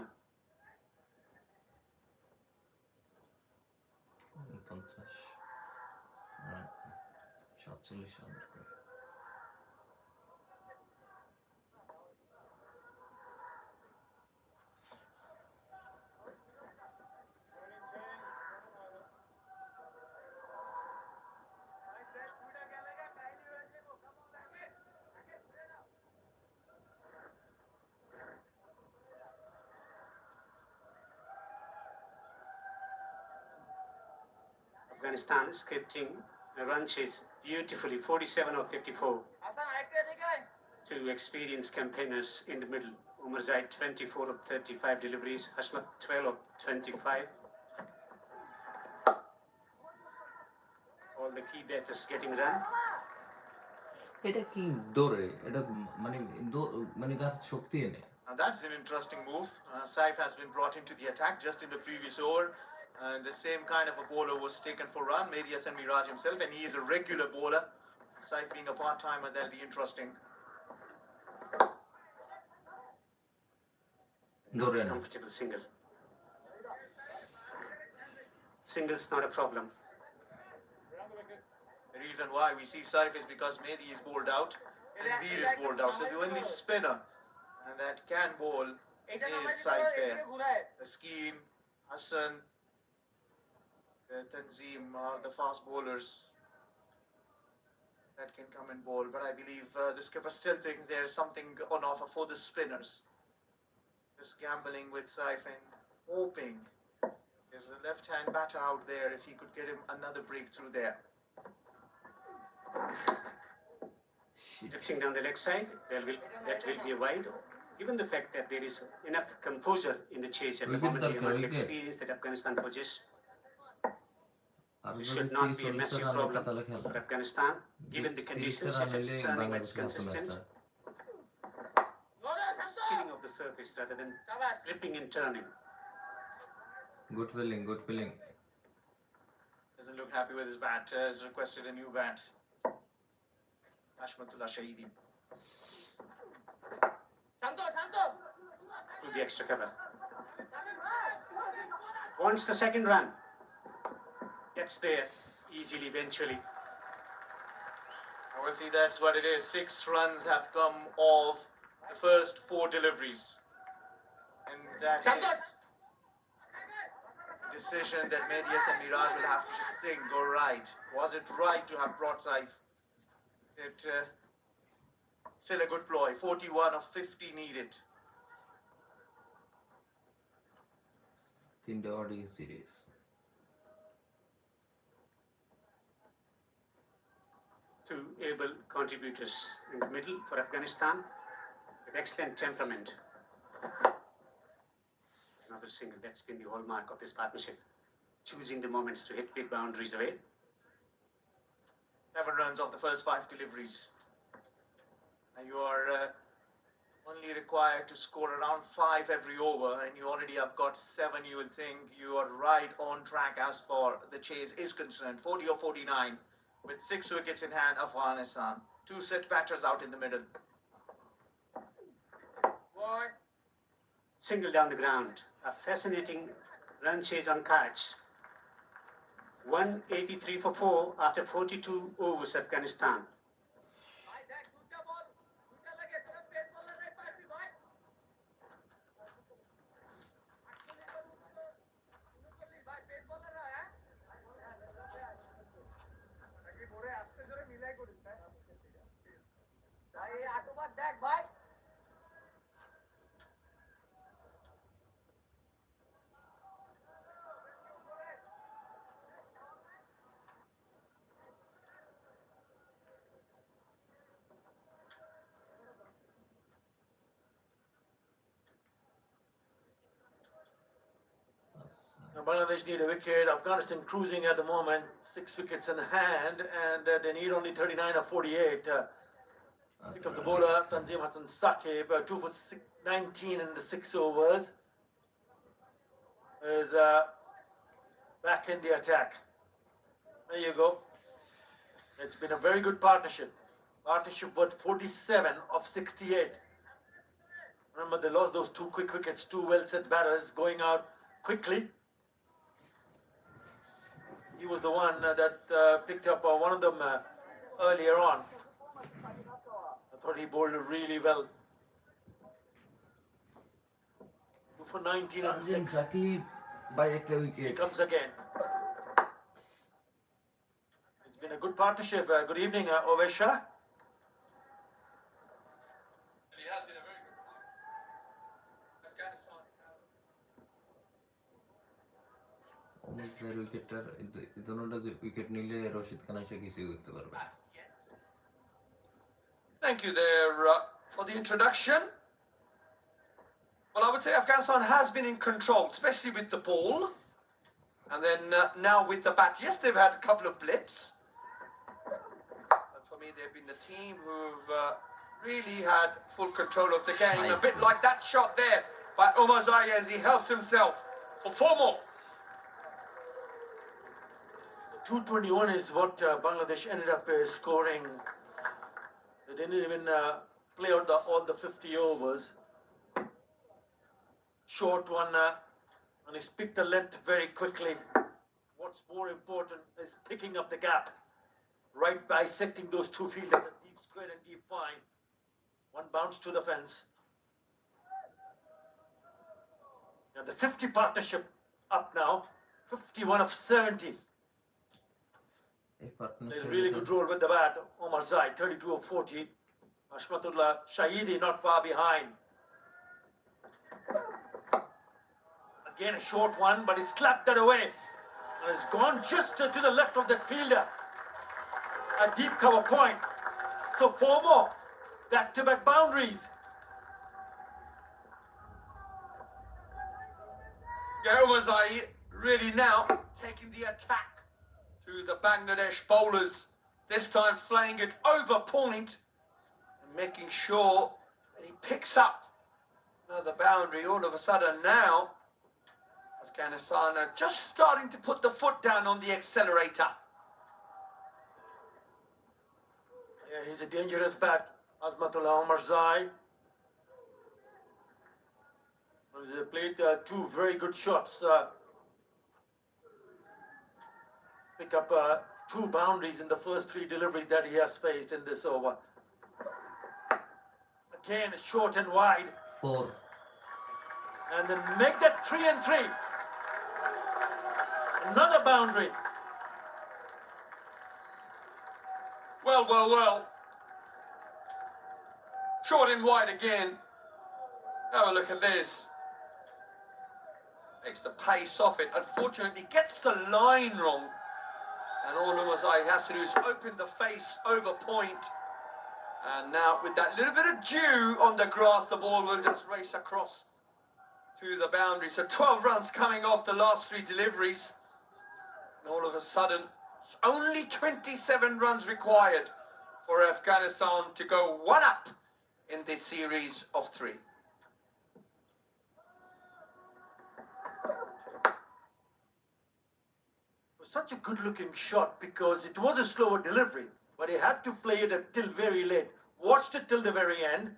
Afghanistan scripting a run chase beautifully, 47 of 54. 2 experienced campaigners in the middle. Omarzai 24 of 35 deliveries, Hashmat 12 of 25. All the key batters getting run. এটা কি দৌড়ে? এটা মানে গাছ শক্তি এনে। Now that's an interesting move. Saif has been brought into the attack just in the previous over. The same kind of a bowler was taken for run, Mehdi Hasan Miraj himself, and he is a regular bowler. Saif being a part-timer, that'll be interesting. Comfortable single. Single's not a problem. The reason why we see Saif is because Mehdi is bowled out and Veer is bowled out. So the only spinner that can bowl is Saif there. Askeen, Hassan, Tanzim are the fast bowlers that can come and bowl. But I believe the skipper still thinks there's something on offer for the spinners. Just gambling with Saif and hoping there's a left-hand batter out there if he could get him another breakthrough there. Drifting down the leg side, that will be a wide. given the fact that there is enough composure in the chase at the moment, the amount of experience that Afghanistan possesses, it should not be a massive problem for Afghanistan, given the conditions such as turning that's consistent, skidding of the surface rather than gripping and turning. Good feeling, good feeling. Doesn't look happy with his bat. Has requested a new bat. Ashmatullah Shahidi. To the extra cover. Wants the second run. Gets there easily eventually. I will see that's what it is. 6 runs have come of the first 4 deliveries. And that is a decision that Medias and Miraj will have to just think, go right. Was it right to have brought Saif? It still a good ploy. 41 of 50 needed. 3 ODI series. 2 able contributors in the middle for Afghanistan with excellent temperament. Another single, that's been the hallmark of this partnership. Choosing the moments to hit big boundaries away. 7 runs off the first 5 deliveries. And you are only required to score around 5 every over, and you already have got 7. You will think you are right on track as far the chase is concerned. 40 or 49 with 6 wickets in hand, Afghanistan. 2 set batters out in the middle. Single down the ground. A fascinating run chase on cards. 183 for 4 after 42 overs, Afghanistan. Bangladesh need a wicket. Afghanistan cruising at the moment, 6 wickets in hand, and they need only 39 or 48. Pick up the bowler, Tanzim Hassan Saqib, 2 for 19 in the 6 overs. Is back in the attack. There you go. It's been a very good partnership. Partnership worth 47 of 68. Remember, they lost those 2 quick wickets, 2 well-set batters going out quickly. He was the one that picked up one of them earlier on. I thought he bowled really well. 2 for 19 and 6. He comes again. It's been a good partnership. Good evening, Ovesha. Thank you there for the introduction. Well, I would say Afghanistan has been in control, especially with the ball. And then now with the bat. Yes, they've had a couple of blips. But for me, they've been the team who've really had full control of the game. A bit like that shot there by Omar Zaya as he helps himself for 4 more. 221 is what Bangladesh ended up scoring. They didn't even play out all the 50 overs. Short one, and he's picked the length very quickly. What's more important is picking up the gap, right bisecting those 2 fielders, a deep square and deep fine. 1 bounce to the fence. Now the 50 partnership up now, 51 of 70. A really good roll with the bat. Omar Zai, 32 of 40. Ashmatullah Shahidi not far behind. Again a short one, but he slapped that away. And it's gone just to the left of that fielder. A deep cover point. So 4 more. Back-to-back boundaries. Okay, Umazai really now taking the attack to the Bangladesh bowlers. This time flaying it over point and making sure that he picks up another boundary. All of a sudden now, Afghanistan are just starting to put the foot down on the accelerator. Yeah, he's a dangerous bat, Azmatullah Omarzai. He's played two very good shots. Pick up two boundaries in the first three deliveries that he has faced in this over. Again, short and wide. 4. And then make that 3 and 3. Another boundary. Well, well, well. Short and wide again. Have a look at this. Makes the pace off it. Unfortunately, gets the line wrong. And all Umazai has to do is open the face over point. And now with that little bit of dew on the grass, the ball will just race across to the boundary. So 12 runs coming off the last 3 deliveries. And all of a sudden, it's only 27 runs required for Afghanistan to go 1 up in this series of 3. Such a good-looking shot because it was a slower delivery, but he had to play it till very late. Watched it till the very end,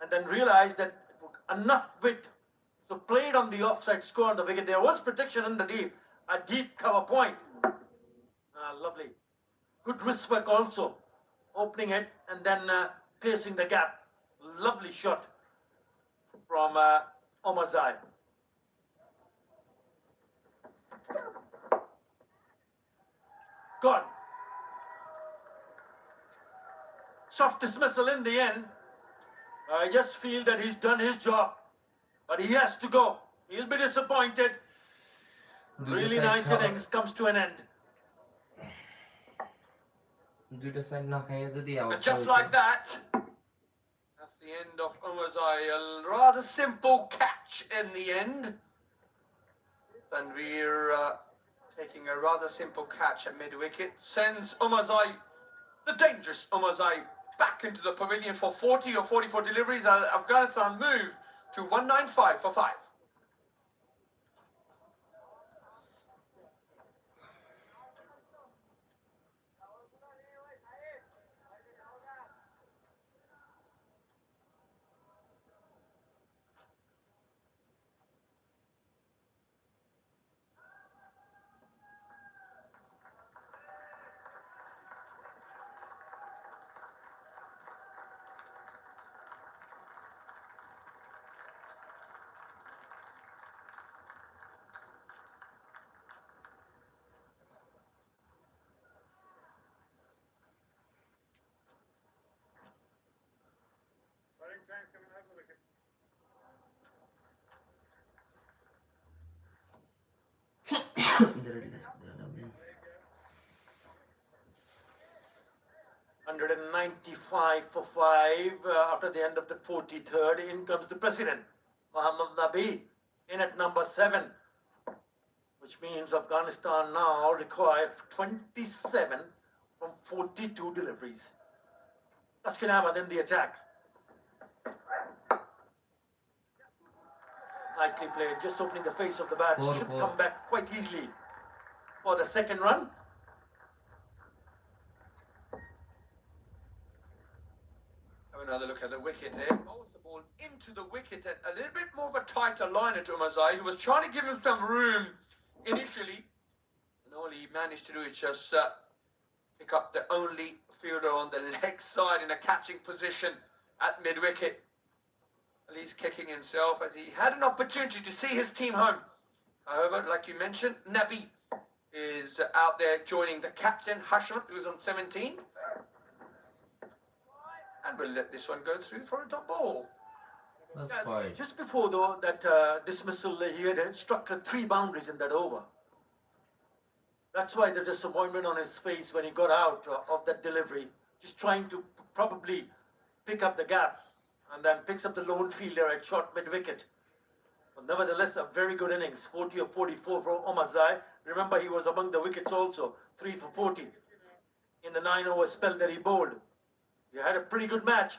and then realized that enough width. So played on the offside score on the wicket. There was protection in the deep, a deep cover point. Lovely. Good wrist work also. Opening it and then piercing the gap. Lovely shot from Omarzai. Gone. Soft dismissal in the end. I just feel that he's done his job. But he has to go. He'll be disappointed. Really nice innings comes to an end. And just like that, that's the end of Omarzai. A rather simple catch in the end. And we're taking a rather simple catch at mid-wicket. Sends Omarzai, the dangerous Omarzai, back into the pavilion for 40 or 44 deliveries. Afghanistan move to 195 for 5. $195 for 5 after the end of the 43rd. In comes the president, Muhammad Nabi, in at number 7, which means Afghanistan now require 27 from 42 deliveries. Taskin Ahmad in the attack. Nicely played, just opening the face of the bat. Should come back quite easily for the second run. Have another look at the wicket there. Bowls the ball into the wicket at a little bit more of a tighter liner to Omarzai, who was trying to give him some room initially. And all he managed to do is just pick up the only fielder on the leg side in a catching position at mid-wicket. At least kicking himself as he had an opportunity to see his team home. However, like you mentioned, Nabi is out there joining the captain, Hashmat, who's on 17. And we'll let this one go through for a top ball. That's fine. Just before though that dismissal, he had struck 3 boundaries in that over. That's why the disappointment on his face when he got out of that delivery. Just trying to probably pick up the gap. and then picks up the lone fielder at short mid-wicket. But nevertheless, a very good innings, 40 of 44 from Omazai. Remember, he was among the wickets also, 3 for 40 in the 9-over spell that he bowled. He had a pretty good match.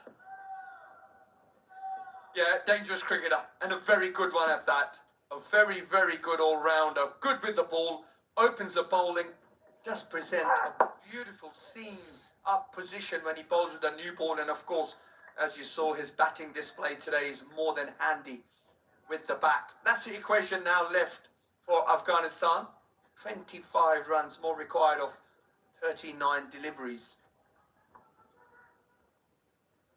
Yeah, dangerous cricketer, and a very good one at that. A very, very good all-rounder. Good with the ball, opens the bowling, just present a beautiful seam-up position when he bowls with a new ball. And of course, as you saw, his batting display today is more than handy with the bat. That's the equation now left for Afghanistan. 25 runs more required of 39 deliveries.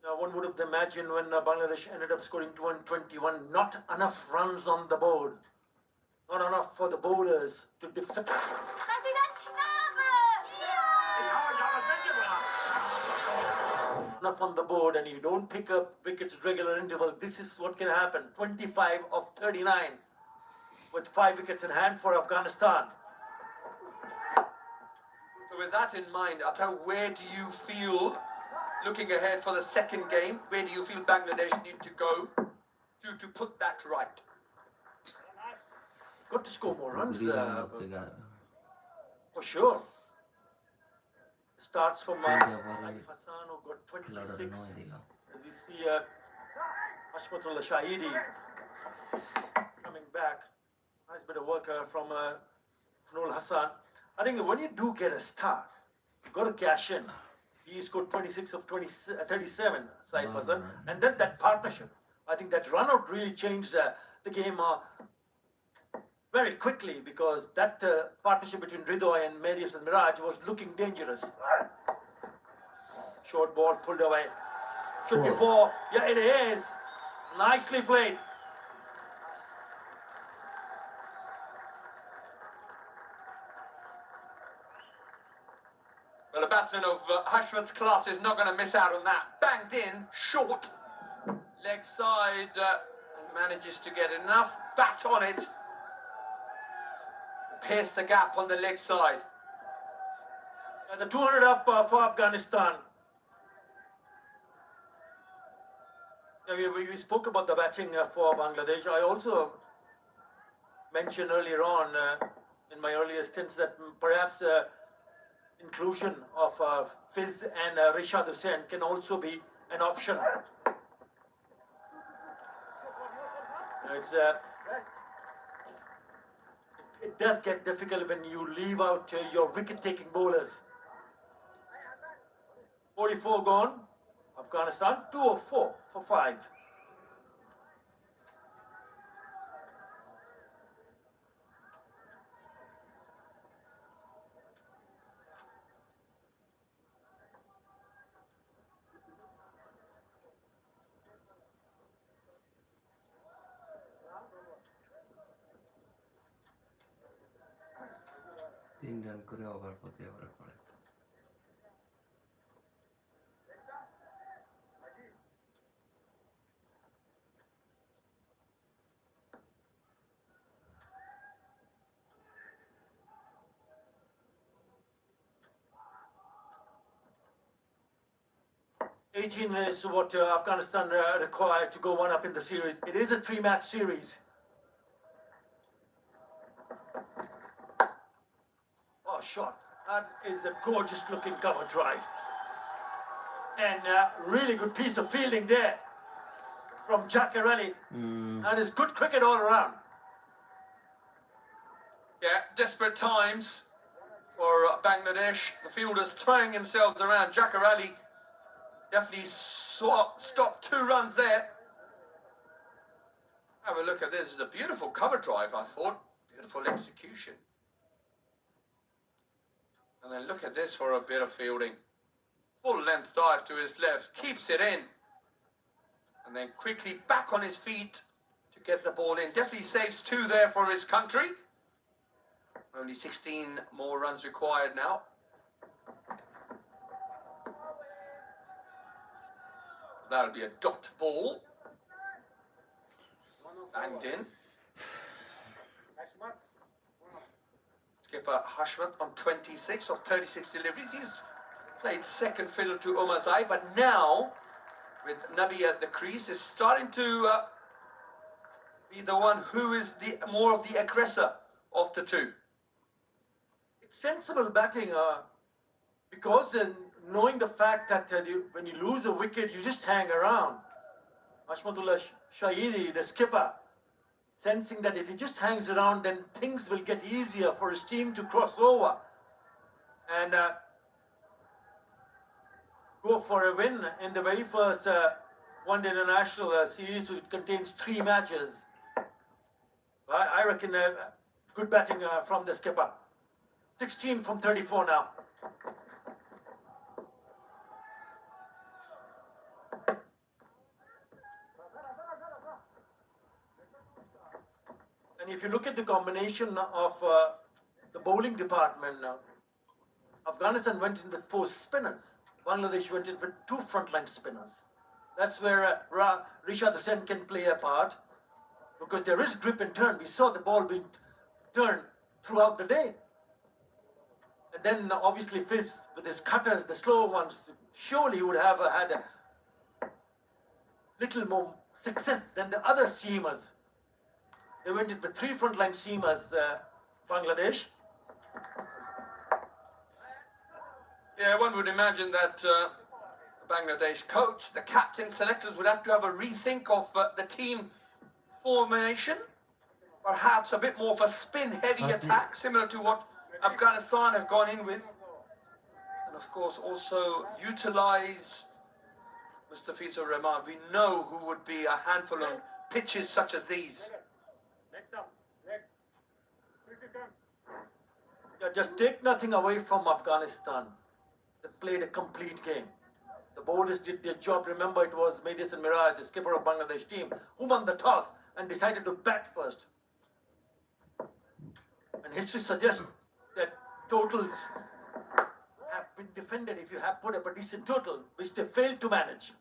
Now, one would have imagined when Bangladesh ended up scoring 221, not enough runs on the board. Not enough for the bowlers to defend. Enough on the board, and you don't pick up wickets at regular interval. This is what can happen. 25 of 39 with 5 wickets in hand for Afghanistan. So with that in mind, Atal, where do you feel, looking ahead for the second game, where do you feel Bangladesh need to go to put that right? Got to score more runs, Gurira for sure. Starts from India Hassan, who got খেলাটা 26. নয় দিলাম As we see Hashmatullah Shahidi coming back. Nice bit of work from Noor Hassan. I think when you do get a start, you've got to cash in. He scored 26 of 37, Saif Hassan. And then that partnership. I think that run out really changed the game very quickly, because that partnership between Ridoy and Medius and Miraj was looking dangerous. Short ball pulled away. Should be 4. Yeah, it is. Nicely played. Well, a batsman of Hashmat's class is not going to miss out on that. Banged in, short, leg side, and manages to get enough bat on it. Pierce the gap on the leg side. The 200 up for Afghanistan. Yeah, we spoke about the batting for Bangladesh. I also mentioned earlier on in my earlier stints that perhaps inclusion of Fiz and Rishad Hussain can also be an option. It does get difficult when you leave out your wicket-taking bowlers. 44 gone. Afghanistan 2 of 4 for 5. তিন run করে over প্রতি ওভারে পড়ে Is what Afghanistan required to go one up in the series. It is a 3-match series. Oh, shot. That is a gorgeous looking cover drive. And really good piece of fielding there from Jackarelli. That is good cricket all around. Yeah, desperate times for Bangladesh. The fielders throwing themselves around. Jackarelli definitely stopped 2 runs there. Have a look at this. It's a beautiful cover drive, I thought. Beautiful execution. And then look at this for a bit of fielding. Full length dive to his left. Keeps it in. And then quickly back on his feet to get the ball in. Definitely saves 2 there for his country. Only 16 more runs required now. That'll be a dot ball. Banged in. Skipper Hashmat on 26 of 36 deliveries. He's played second fiddle to Omazai, but now with Nabi at the crease, is starting to be the one who is the more of the aggressor of the two. It's sensible batting because knowing the fact that when you lose a wicket, you just hang around. Ashmatullah Shahidi, the skipper, sensing that if he just hangs around, then things will get easier for his team to cross over and go for a win in the very first one-day international series, which contains 3 matches. I reckon good batting from the skipper. 16 from 34 now. And if you look at the combination of the bowling department, Afghanistan went in with 4 spinners. Bangladesh went in with 2 frontline spinners. That's where Rishad Hussain can play a part, because there is grip and turn. We saw the ball being turned throughout the day. And then obviously Fizz with his cutters, the slow ones, surely would have had a little more success than the other seamers. They went in with 3 frontline seamers, Bangladesh. Yeah, one would imagine that the Bangladesh coach, the captain, selectors would have to have a rethink of the team formation. Perhaps a bit more of a spin-heavy attack, similar to what Afghanistan have gone in with. And of course also utilize Mustafizur Rahman. We know who would be a handful on pitches such as these. Yeah, just take nothing away from Afghanistan. They played a complete game. The bowlers did their job. Remember, it was Medias and Miraj, the skipper of Bangladesh team, who won the toss and decided to bat first. And history suggests that totals have been defended if you have put up a decent total, which they failed to manage.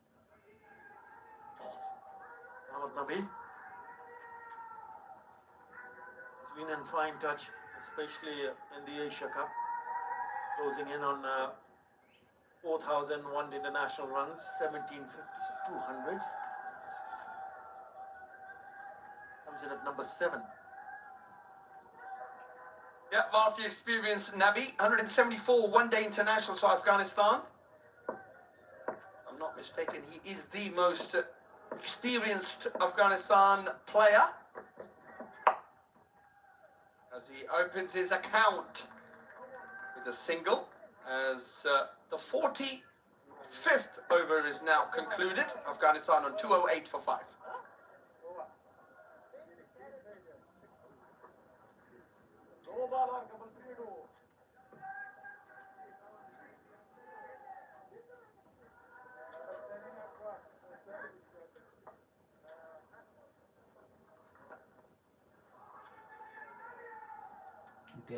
Mohammad Nabi. It's been a fine touch, especially in the Asia Cup, closing in on 4,001 international runs, 1750s, 200s. Comes in at number 7. Yeah, vastly experienced Nabi, 174 one-day internationals for Afghanistan. If I'm not mistaken, he is the most experienced Afghanistan player. As he opens his account with a single, as the 45th over is now concluded. Afghanistan on 208 for 5.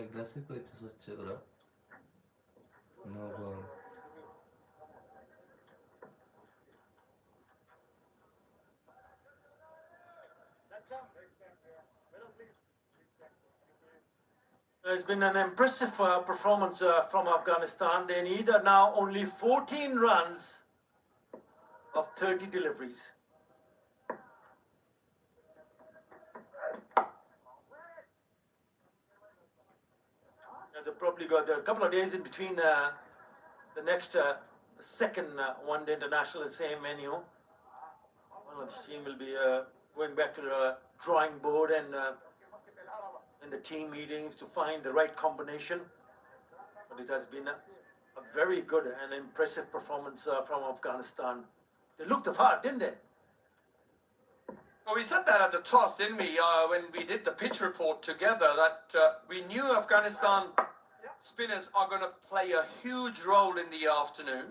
aggressive হচ্ছে ওরা no ball. It's been an impressive performance from Afghanistan. They need now only 14 runs of 30 deliveries. They probably got there a couple of days in between the next second one-day international, the same venue. One of the team will be going back to the drawing board and in the team meetings to find the right combination. But it has been a very good and impressive performance from Afghanistan. They looked the part, didn't they? Well, we said that at the toss, didn't we, when we did the pitch report together, that we knew Afghanistan spinners are going to play a huge role in the afternoon.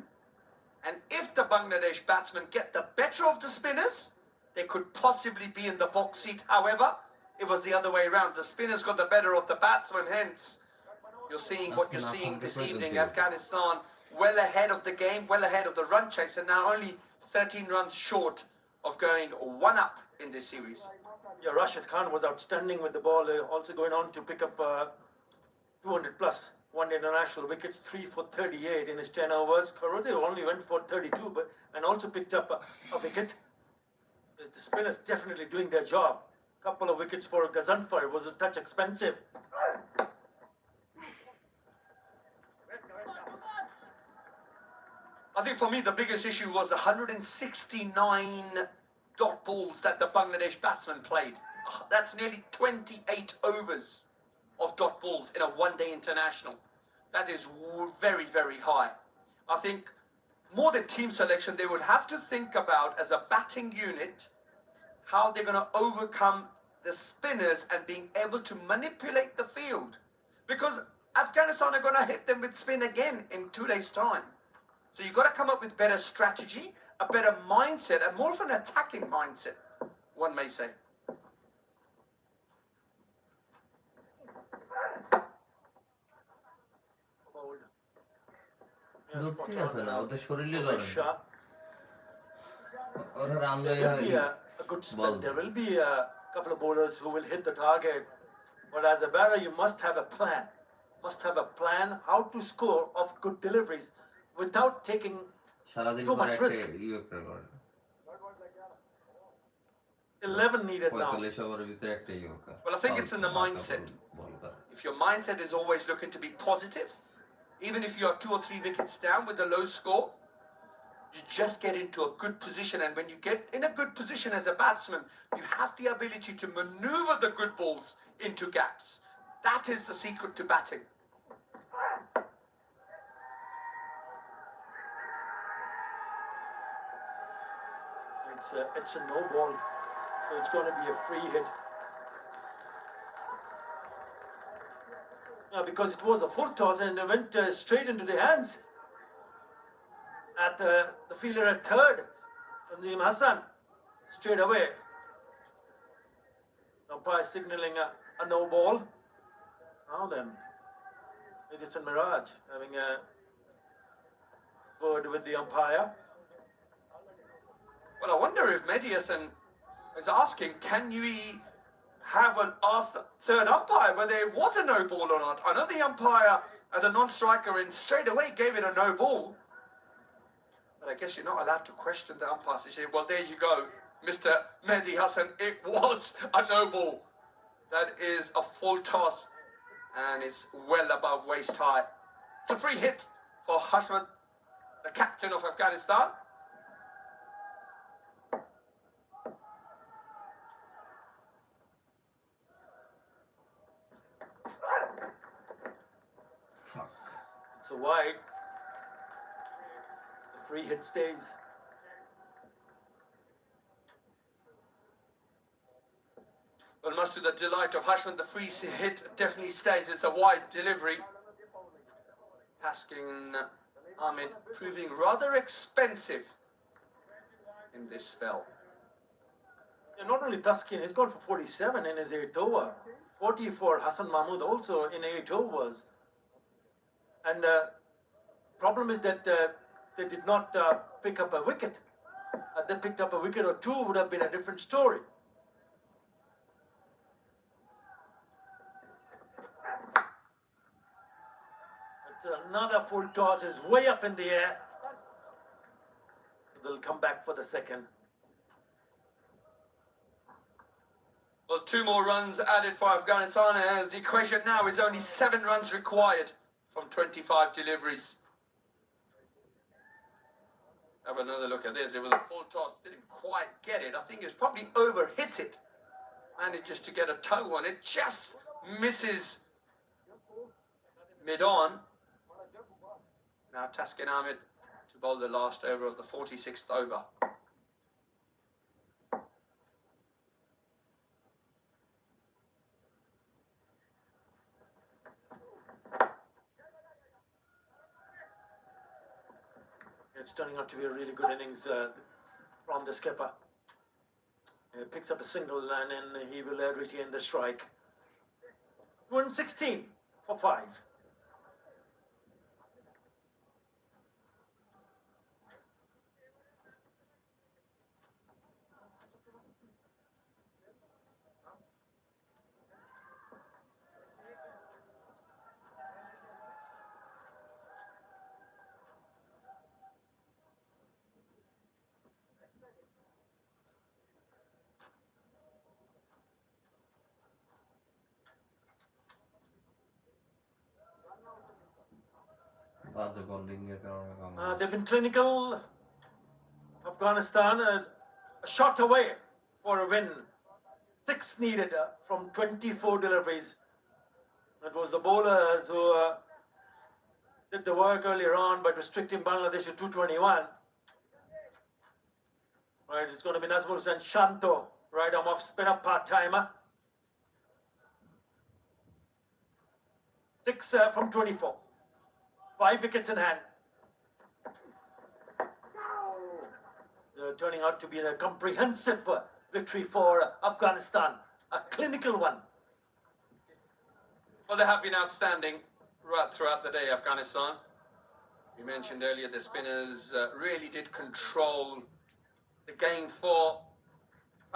And if the Bangladesh batsmen get the better of the spinners, they could possibly be in the box seat. However, it was the other way around. The spinners got the better of the batsmen, hence you're seeing what you're seeing this evening. Afghanistan well ahead of the game, well ahead of the run chase, and now only 13 runs short of going 1 up in this series. Yeah, Rashid Khan was outstanding with the ball, also going on to pick up 200 plus one international wickets, 3 for 38 in his 10 overs. Karode only went for 32, and also picked up a wicket. The spinners definitely doing their job. Couple of wickets for Gazanfar. It was a touch expensive. I think for me the biggest issue was the 169 dot balls that the Bangladesh batsmen played. That's nearly 28 overs of dot balls in a one-day international. That is very, very high. I think more than team selection, they would have to think about, as a batting unit, how they're going to overcome the spinners and being able to manipulate the field. Because Afghanistan are going to hit them with spin again in 2 days' time. So you've got to come up with better strategy, a better mindset, and more of an attacking mindset, one may say. ধরতে আছে না, ওদের শরীরে লড়ে না। Shah. ওরা রামলে There will be a good spell. There will be a couple of bowlers who will hit the target. But as a batter, you must have a plan. Must have a plan how to score of good deliveries without taking সারাদিন too পরে much একটা risk. UK করে 11 needed now. 45 ওভারের ভিতরে একটা UK. Well, I think it's in the mindset. If your mindset is always looking to be positive, even if you are 2 or 3 wickets down with a low score, you just get into a good position. And when you get in a good position as a batsman, you have the ability to maneuver the good balls into gaps. That is the secret to batting. It's a no ball. So it's going to be a free hit. Because it was a full toss and it went straight into the hands at the fielder at third, Tanzim Hassan, straight away. Umpire signaling a no ball. Now then, Edison Mirage having a word with the umpire. Well, I wonder if Mediasan is asking, can we have an ask the third umpire whether it was a no ball or not? I know the umpire and the non-striker in straight away gave it a no ball. But I guess you're not allowed to question the umpire. So you say, well, there you go, Mr. Mehdi Hassan, it was a no ball. That is a full toss and it's well above waist high. It's a free hit for Hashmat, the captain of Afghanistan. It's a wide. The free hit stays. Well, much to the delight of Hashman, the free hit definitely stays. It's a wide delivery. Tasking Ahmed proving rather expensive in this spell. And not only Taskin, he's gone for 47 in his 8th over. 40 for Hassan Mahmood also in 8 overs. And problem is that they did not pick up a wicket. They picked up a wicket or two, would have been a different story. It's another full toss, is way up in the air. They'll come back for the second. Well, 2 more runs added for Afghanistan, as the equation now is only 7 runs required from 25 deliveries. Have another look at this. It was a full toss, didn't quite get it. I think it's probably overhit it. Managed just to get a toe on it, just misses mid-on. Now Taskin Ahmed to bowl the last over of the 46th over. It's turning out to be a really good innings from the skipper. He picks up a single and then he will retain the strike. 116 for 5. বাজে bowling এর কারণে They've been clinical. Afghanistan a shot away for a win. 6 needed from 24 deliveries. It was the bowlers who did the work earlier on by restricting Bangladesh to 221. Right, it's going to be Nazmul Hussain Shanto, right arm off spinner part-timer. 6 from 24. 5 wickets in hand. Turning out to be a comprehensive victory for Afghanistan, a clinical one. Well, they have been outstanding right throughout the day, Afghanistan. We mentioned earlier the spinners really did control the game for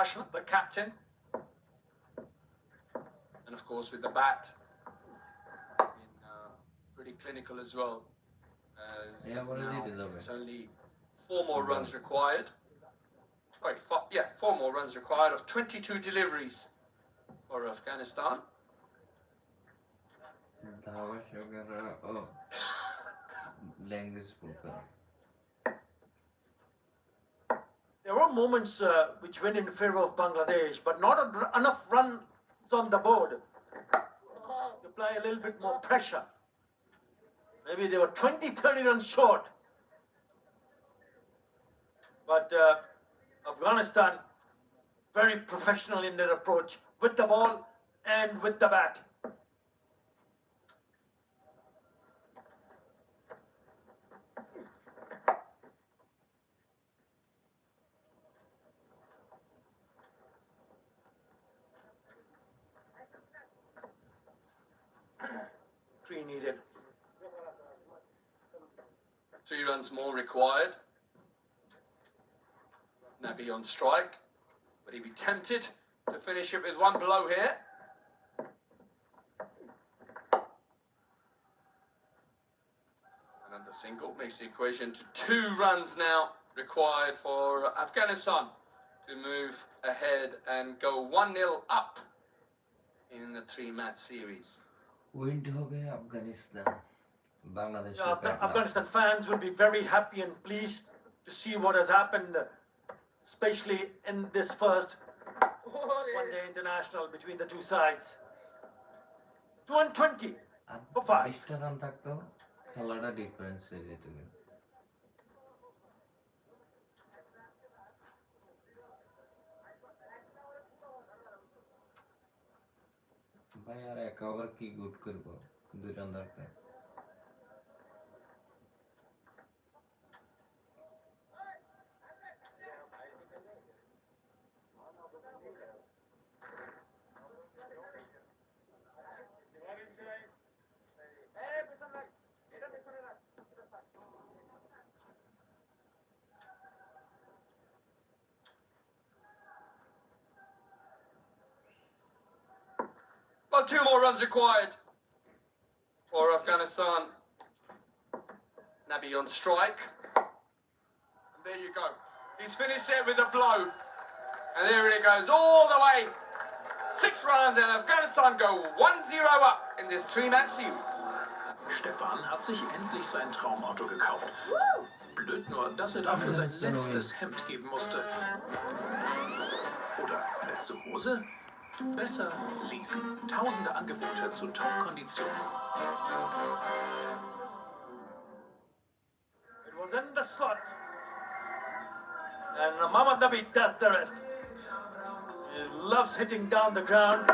Ashmat, the captain. And of course with the bat, been pretty clinical as well. As now it's only 4 more runs required. Sorry, 4 more runs required of 22 deliveries for Afghanistan. There were moments which went in favor of Bangladesh, but not enough runs on the board to apply a little bit more pressure. Maybe they were 20-30 runs short. But Afghanistan, very professional in their approach with the ball and with the bat. 3 needed. 3 runs more required. Nabi on strike. Would he be tempted to finish it with 1 blow here? Another single makes the equation to 2 runs now required for Afghanistan to move ahead and go 1-0 up in the 3-match series. Win hobe Afghanistan. Bangladesh. Afghanistan fans will be very happy and pleased to see what has happened, especially in this first one-day international between the two sides. 220 for 5. Run থাকতো খেলাটা difference হয়ে যেত। ভাই আর এক over কি good করব, 2 run দরকার। Well, 2 more runs required for Afghanistan. Nabi on strike. And there you go. He's finished it with a blow. And there it goes all the way. 6 runs and Afghanistan go 1-0 up in this 3-match series. Stefan hat sich endlich sein Traumauto gekauft. Blöd nur, dass er dafür sein letztes Hemd geben musste. Oder letzte Hose? Besser leasen. Tausende Angebote zu Top-Konditionen. It was in the slot. And Mohammad Nabi does the rest. He loves hitting down the ground.